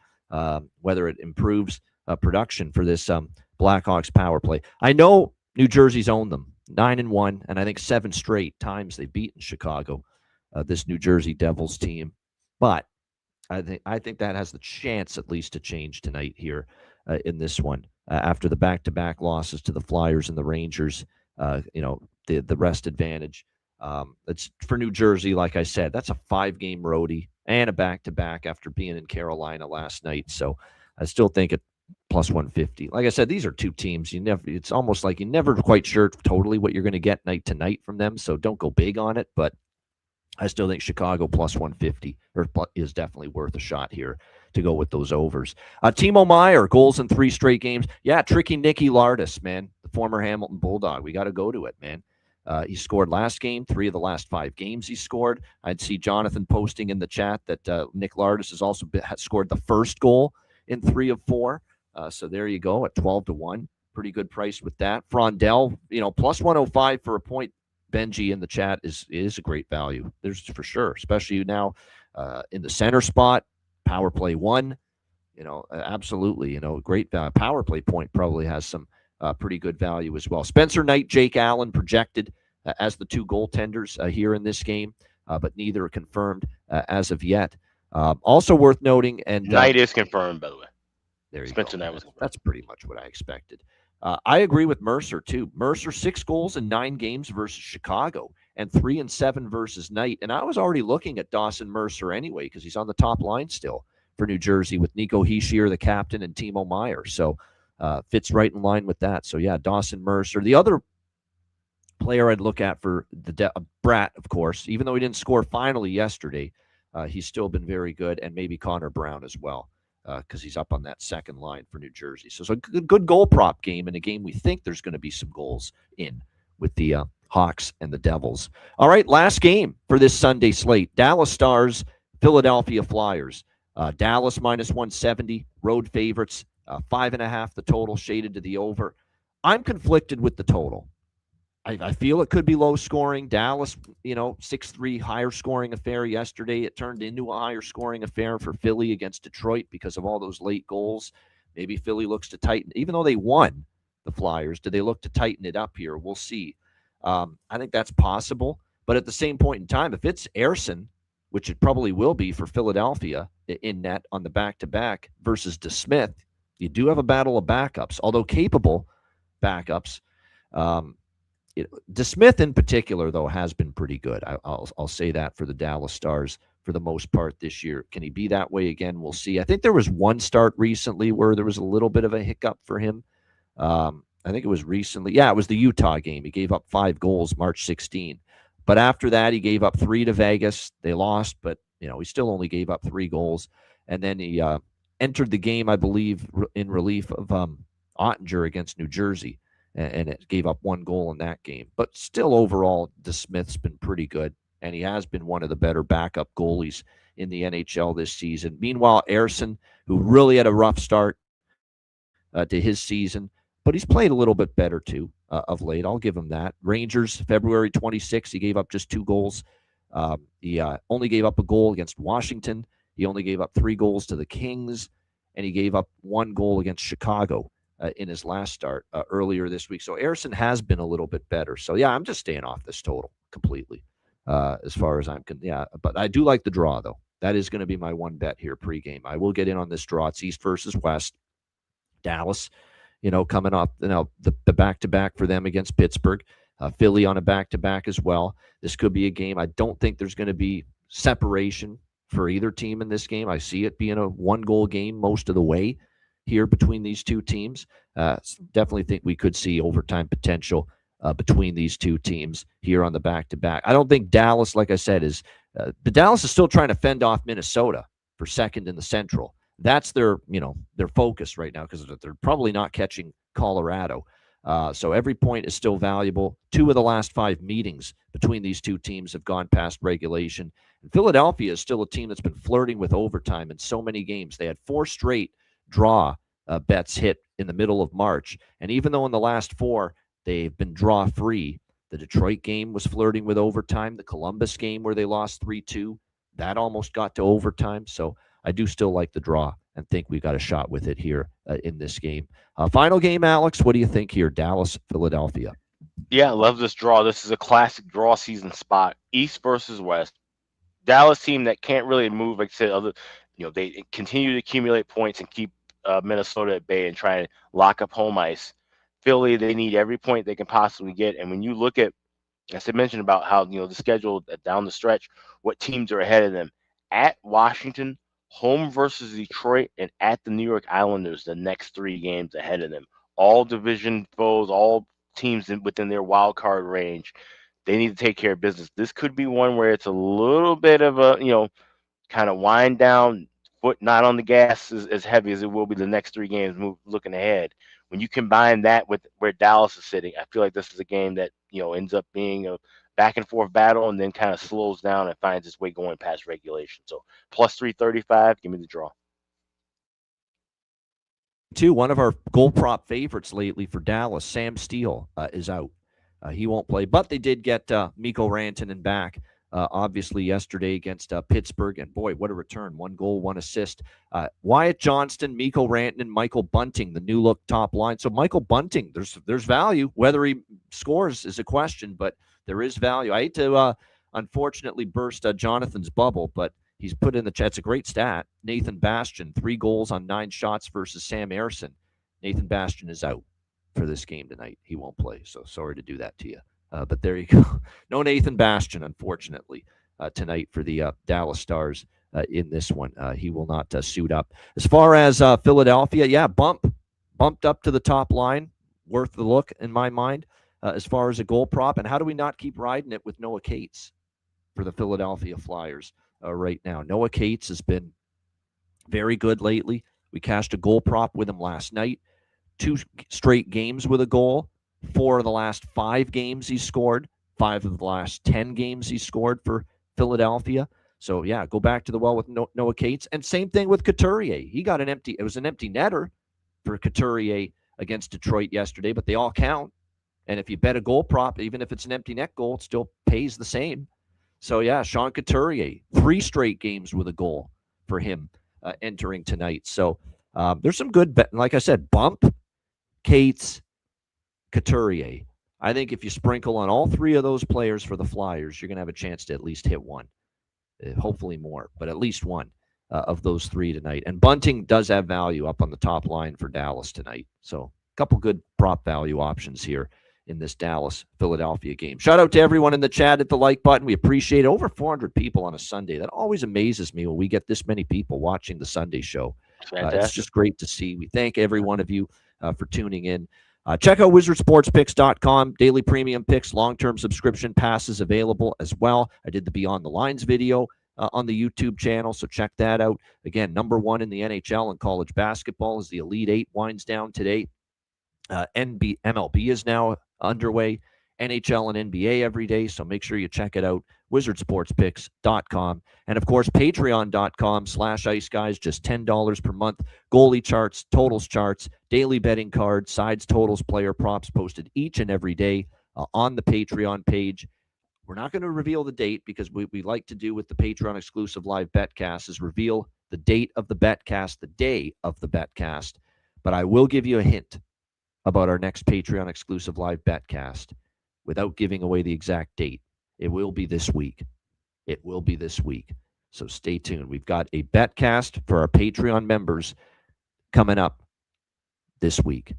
whether it improves production for this Blackhawks power play. I know New Jersey's owned them 9-1, and I think 7 straight times they've beaten Chicago, this New Jersey Devils team. But I think that has the chance at least to change tonight here in this one after the back-to-back losses to the Flyers and the Rangers. The rest advantage. It's for New Jersey, like I said, that's a 5-game roadie and a back-to-back after being in Carolina last night. So I still think it plus 150. Like I said, these are two teams. It's almost like you're never quite sure totally what you're going to get night to night from them. So don't go big on it. But I still think Chicago plus 150 is definitely worth a shot here to go with those overs. Timo Meier, goals in 3 straight games. Yeah, tricky Nicky Lardis, man, the former Hamilton Bulldog. We got to go to it, man. He scored last game, 3 of the last 5 games he scored. I'd see Jonathan posting in the chat that Nick Lardis has also scored the first goal in 3 of 4. So there you go at 12-1 Pretty good price with that. Frondell, plus 105 for a point. Benji in the chat is a great value. There's for sure, especially now in the center spot, power play 1. Absolutely. Great value. Power play point probably has some pretty good value as well. Spencer Knight, Jake Allen projected as the 2 goaltenders here in this game, but neither are confirmed as of yet. Also worth noting, and Knight is confirmed, by the way. There you Spencer go. Knight was That's pretty much what I expected. I agree with Mercer too. Mercer 6 goals in 9 games versus Chicago, and 3 and 7 versus Knight. And I was already looking at Dawson Mercer anyway because he's on the top line still for New Jersey with Nico Hischier, the captain, and Timo Meier. So fits right in line with that. So yeah, Dawson Mercer. The other player I'd look at for the Bratt, of course, even though he didn't score finally yesterday, he's still been very good, and maybe Connor Brown as well. Because he's up on that second line for New Jersey. So it's a good goal prop game, and a game we think there's going to be some goals in with the Hawks and the Devils. All right, last game for this Sunday slate. Dallas Stars, Philadelphia Flyers. Dallas minus 170, road favorites, 5.5 the total, shaded to the over. I'm conflicted with the total. I feel it could be low scoring. Dallas, 6-3 higher scoring affair yesterday. It turned into a higher scoring affair for Philly against Detroit because of all those late goals. Maybe Philly looks to tighten, even though they won the Flyers. Do they look to tighten it up here? We'll see. I think that's possible. But at the same point in time, if it's Ersson, which it probably will be for Philadelphia in net on the back-to-back versus DeSmith, you do have a battle of backups, although capable backups. DeSmith in particular, though, has been pretty good. I'll say that for the Dallas Stars for the most part this year. Can he be that way again? We'll see. I think there was one start recently where there was a little bit of a hiccup for him. I think it was recently. Yeah, it was the Utah game. He gave up 5 goals March 16. But after that, he gave up 3 to Vegas. They lost, but he still only gave up 3 goals. And then he entered the game, I believe, in relief of Ottinger against New Jersey. And it gave up 1 goal in that game. But still, overall, DeSmith's been pretty good, and he has been one of the better backup goalies in the NHL this season. Meanwhile, Ersson, who really had a rough start to his season, but he's played a little bit better, too, of late. I'll give him that. Rangers, February 26th, he gave up just 2 goals. He only gave up a goal against Washington. He only gave up 3 goals to the Kings, and he gave up 1 goal against Chicago in his last start earlier this week. So Ersson has been a little bit better. So, yeah, I'm just staying off this total completely as far as I'm concerned. Yeah, but I do like the draw, though. That is going to be my one bet here pregame. I will get in on this draw. It's East versus West. Dallas, coming off the back-to-back for them against Pittsburgh. Philly on a back-to-back as well. This could be a game. I don't think there's going to be separation for either team in this game. I see it being a 1-goal game most of the way here between these two teams. Definitely think we could see overtime potential between these two teams here on the back-to-back. I don't think Dallas, like I said, but Dallas is still trying to fend off Minnesota for second in the Central. That's their focus right now because they're probably not catching Colorado. So every point is still valuable. 2 of the last 5 meetings between these two teams have gone past regulation. And Philadelphia is still a team that's been flirting with overtime in so many games. They had 4 straight draw bets hit in the middle of March. And even though in the last 4, they've been draw-free, the Detroit game was flirting with overtime. The Columbus game where they lost 3-2, that almost got to overtime. So I do still like the draw and think we got a shot with it here in this game. Final game, Alex, what do you think here? Dallas, Philadelphia. Yeah, I love this draw. This is a classic draw season spot. East versus West. Dallas team that can't really move, like I said, they continue to accumulate points and keep Minnesota at bay and try and lock up home ice. Philly, they need every point they can possibly get. And when you look at, as I mentioned about how, the schedule down the stretch, what teams are ahead of them. At Washington, home versus Detroit, and at the New York Islanders, the next 3 games ahead of them. All division foes, all teams within their wild card range. They need to take care of business. This could be one where it's a little bit of a, kind of wind down, foot not on the gas as heavy as it will be the next 3 games looking ahead. When you combine that with where Dallas is sitting, I feel like this is a game that, ends up being a back and forth battle and then kind of slows down and finds its way going past regulation. So plus 335, give me the draw. Too, one of our goal prop favorites lately for Dallas, Sam Steele, is out. He won't play, but they did get Mikko Rantanen back, obviously, yesterday against Pittsburgh. And boy, what a return. 1 goal, 1 assist. Wyatt Johnston, Mikko Rantanen, Michael Bunting, the new look top line. So Michael Bunting, there's value. Whether he scores is a question, but there is value. I hate to, unfortunately, burst Jonathan's bubble, but he's put in the chat. It's a great stat. Nathan Bastian, 3 goals on 9 shots versus Sam Ersson. Nathan Bastian is out for this game tonight. He won't play, so sorry to do that to you. But there you go. No Nathan Bastian, unfortunately, tonight for the Dallas Stars in this one. He will not suit up. As far as Philadelphia, yeah, bumped up to the top line. Worth the look in my mind as far as a goal prop. And how do we not keep riding it with Noah Cates for the Philadelphia Flyers right now? Noah Cates has been very good lately. We cashed a goal prop with him last night. 2 straight games with a goal. 4 of the last 5 games he's scored. 5 of the last 10 games he's scored for Philadelphia. So, yeah, go back to the well with Noah Cates. And same thing with Couturier. It was an empty netter for Couturier against Detroit yesterday, but they all count. And if you bet a goal prop, even if it's an empty net goal, it still pays the same. So, yeah, Sean Couturier, 3 straight games with a goal for him entering tonight. So, there's some good bet. Like I said, bump, Cates, Couturier. I think if you sprinkle on all 3 of those players for the Flyers, you're going to have a chance to at least hit one. Hopefully more, but at least one of those 3 tonight. And Bunting does have value up on the top line for Dallas tonight. So a couple good prop value options here in this Dallas-Philadelphia game. Shout out to everyone in the chat at the like button. We appreciate it. Over 400 people on a Sunday. That always amazes me when we get this many people watching the Sunday show. It's just great to see. We thank every one of you for tuning in. Check out wizardsportspicks.com. Daily premium picks, long-term subscription passes available as well. I did the Beyond the Lines video on the YouTube channel, so check that out. Again, number 1 in the NHL and college basketball as the Elite 8 winds down today. MLB is now underway. NHL and NBA every day, so make sure you check it out. wizardsportspicks.com. And, of course, patreon.com/Ice Guys, just $10 per month. Goalie charts, totals charts, daily betting cards, sides, totals, player props posted each and every day on the Patreon page. We're not going to reveal the date because we like to do with the Patreon exclusive live betcast is reveal the date of the betcast, the day of the betcast. But I will give you a hint about our next Patreon exclusive live betcast without giving away the exact date. It will be this week. It will be this week. So stay tuned. We've got a betcast for our Patreon members coming up this week.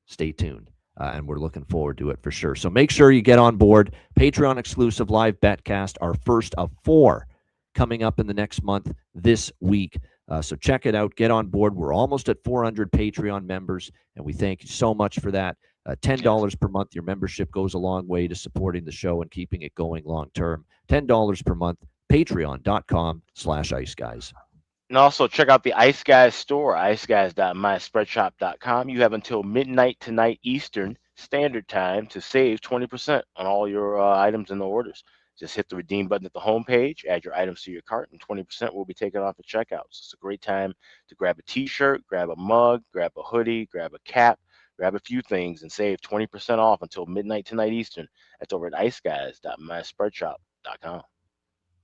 Stay tuned. And we're looking forward to it for sure. So make sure you get on board. Patreon exclusive live betcast, our first of 4 coming up in the next month this week. So check it out. Get on board. We're almost at 400 Patreon members, and we thank you so much for that. $10 per month. Your membership goes a long way to supporting the show and keeping it going long term. $10 per month. Patreon.com/Ice Guys. And also check out the Ice Guys store, iceguys.myspreadshop.com. You have until midnight tonight Eastern Standard Time to save 20% on all your items in the orders. Just hit the redeem button at the homepage, add your items to your cart, and 20% will be taken off at checkout. So it's a great time to grab a t-shirt, grab a mug, grab a hoodie, grab a cap, grab a few things, and save 20% off until midnight tonight Eastern. That's over at iceguys.myspreadshop.com.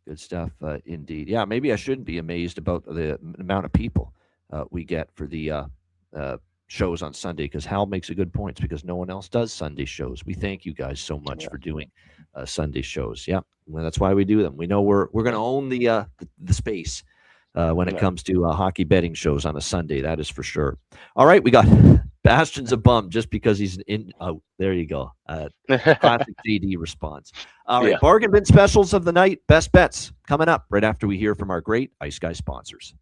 Good stuff, indeed. Yeah, maybe I shouldn't be amazed about the amount of people we get for the shows on Sunday, because Hal makes a good point, because no one else does Sunday shows. We thank you guys so much for doing Sunday shows. Yeah, well, that's why we do them. We know we're going to own the space when it comes to hockey betting shows on a Sunday. That is for sure. All right, we got Bastian's a bum just because he's in. Oh, there you go. Classic JD response. All right, bargain bin specials of the night. Best bets coming up right after we hear from our great Ice Guy sponsors.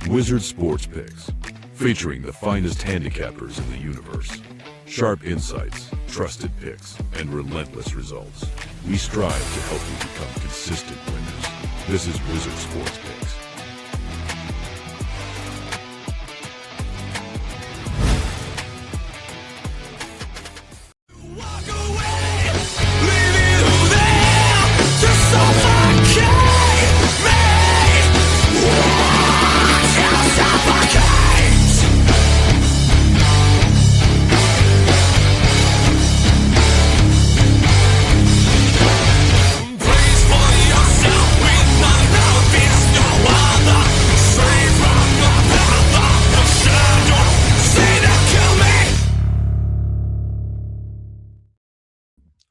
Wizard Sports Picks, featuring the finest handicappers in the universe. Sharp insights, trusted picks, and relentless results. We strive to help you become consistent winners. This is Wizard Sports Picks. Walk away, leave it all there, just so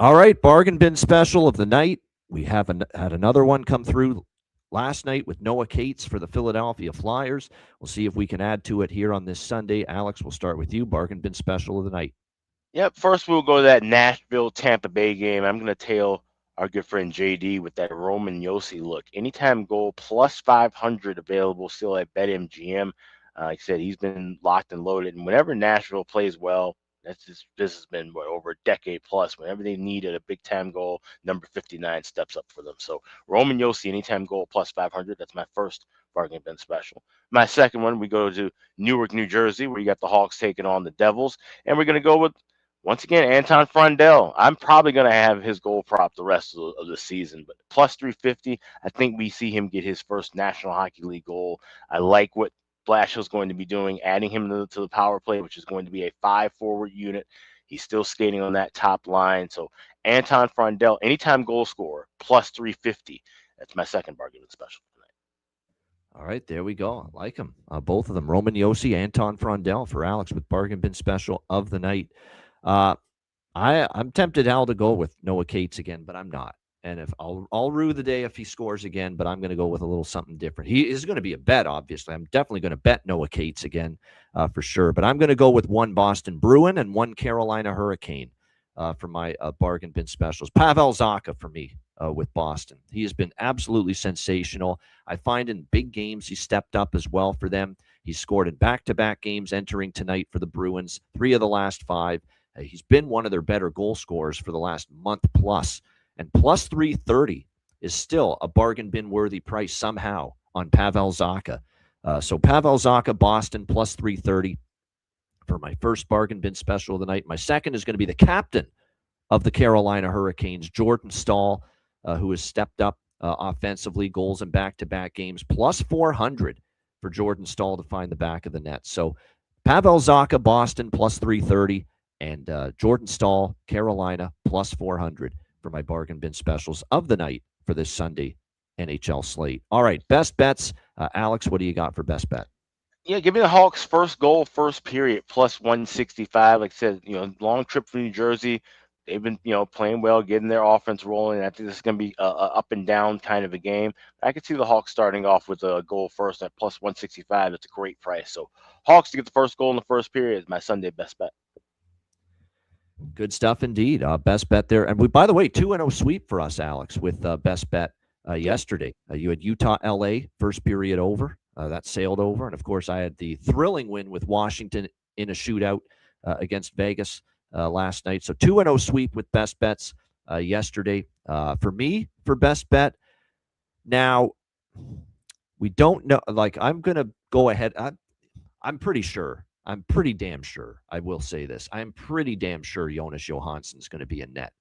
All right, bargain bin special of the night. We have had another one come through last night with Noah Cates for the Philadelphia Flyers. We'll see if we can add to it here on this Sunday. Alex, we'll start with you. Bargain bin special of the night. Yep. First, we'll go to that Nashville Tampa Bay game. I'm going to tail our good friend JD with that Roman Yossi look. Anytime goal plus 500 available still at BetMGM. Like I said, he's been locked and loaded. And whenever Nashville plays well, this has been over a decade plus. Whenever they needed a big time goal, number 59 steps up for them. So Roman Yossi, anytime goal plus 500. That's my first bargain bin special. My second one, we go to Newark, New Jersey, where you got the Hawks taking on the Devils, and we're going to go with, once again, Anton Frondell. I'm probably going to have his goal prop the rest of the season, but plus 350, I think we see him get his first National Hockey League goal. I like what Blashill's going to be doing, adding him to the power play, which is going to be a 5-forward unit. He's still skating on that top line. So Anton Frondell, anytime goal scorer, plus 350. That's my second bargain special tonight. All right, there we go. I like them. Both of them, Roman Yossi, Anton Frondell for Alex with bargain bin special of the night. I'm tempted, Al, to go with Noah Cates again, but I'm not. And if I'll rue the day if he scores again, but I'm going to go with a little something different. He is going to be a bet, obviously. I'm definitely going to bet Noah Cates again for sure. But I'm going to go with one Boston Bruin and one Carolina Hurricane for my bargain bin specials. Pavel Zacha for me with Boston. He has been absolutely sensational. I find in big games he stepped up as well for them. He scored in back-to-back games entering tonight for the Bruins, 3 of the last 5. He's been one of their better goal scorers for the last month plus. And plus 330 is still a bargain bin worthy price somehow on Pavel Zacha. So Pavel Zacha, Boston, plus 330 for my first bargain bin special of the night. My second is going to be the captain of the Carolina Hurricanes, Jordan Staal, who has stepped up offensively, goals in back-to-back games, plus 400 for Jordan Staal to find the back of the net. So Pavel Zacha, Boston, plus 330, and Jordan Staal, Carolina, plus 400 for my bargain bin specials of the night for this Sunday NHL slate. All right, best bets. Alex, what do you got for best bet? Yeah, give me the Hawks first goal, first period, plus 165. Like I said, long trip from New Jersey. They've been, playing well, getting their offense rolling. I think this is going to be a up and down kind of a game. I could see the Hawks starting off with a goal first at plus 165. That's a great price. So Hawks to get the first goal in the first period is my Sunday best bet. Good stuff indeed. Best bet there. And by the way, 2-0 sweep for us, Alex, with best bet yesterday. You had Utah, LA, first period over. That sailed over. And, of course, I had the thrilling win with Washington in a shootout against Vegas last night. So 2-0 sweep with best bets yesterday. For me, for best bet, now, we don't know. I'm going to go ahead. I'm pretty sure. I'm pretty damn sure, I will say this, I'm pretty damn sure Jonas Johansson's going to be in net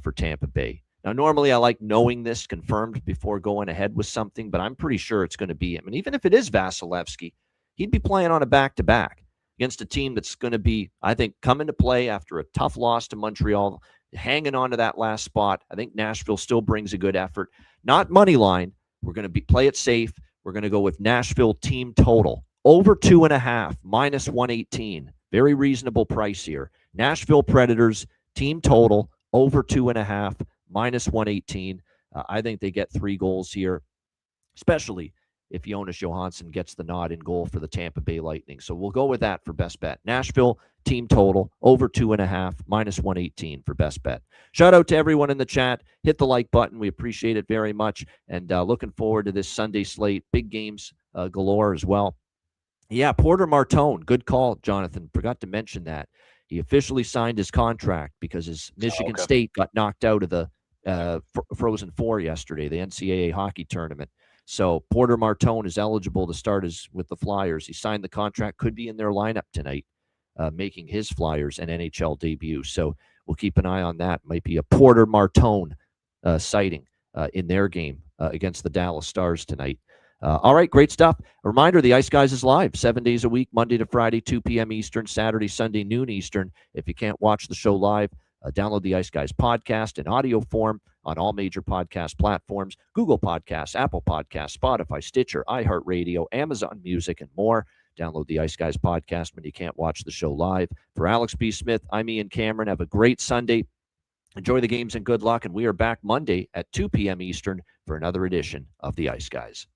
for Tampa Bay. Now, normally I like knowing this confirmed before going ahead with something, but I'm pretty sure it's going to be him. And even if it is Vasilevsky, he'd be playing on a back-to-back against a team that's going to be, I think, coming to play after a tough loss to Montreal, hanging on to that last spot. I think Nashville still brings a good effort. Not money line. We're going to play it safe. We're going to go with Nashville team total. Over 2.5, minus 118. Very reasonable price here. Nashville Predators, team total, over 2.5, minus 118. I think they get 3 goals here, especially if Jonas Johansson gets the nod in goal for the Tampa Bay Lightning. So we'll go with that for best bet. Nashville, team total, over 2.5, minus 118 for best bet. Shout out to everyone in the chat. Hit the like button. We appreciate it very much. And looking forward to this Sunday slate. Big games galore as well. Yeah, Porter Martone. Good call, Jonathan. Forgot to mention that. He officially signed his contract because his Michigan State got knocked out of the Frozen Four yesterday, the NCAA hockey tournament. So Porter Martone is eligible to start with the Flyers. He signed the contract, could be in their lineup tonight, making his Flyers an NHL debut. So we'll keep an eye on that. Might be a Porter Martone sighting in their game against the Dallas Stars tonight. All right, great stuff. A reminder, the Ice Guys is live 7 days a week, Monday to Friday, 2 p.m. Eastern, Saturday, Sunday, noon Eastern. If you can't watch the show live, download the Ice Guys podcast in audio form on all major podcast platforms, Google Podcasts, Apple Podcasts, Spotify, Stitcher, iHeartRadio, Amazon Music, and more. Download the Ice Guys podcast when you can't watch the show live. For Alex B. Smith, I'm Ian Cameron. Have a great Sunday. Enjoy the games and good luck, and we are back Monday at 2 p.m. Eastern for another edition of the Ice Guys.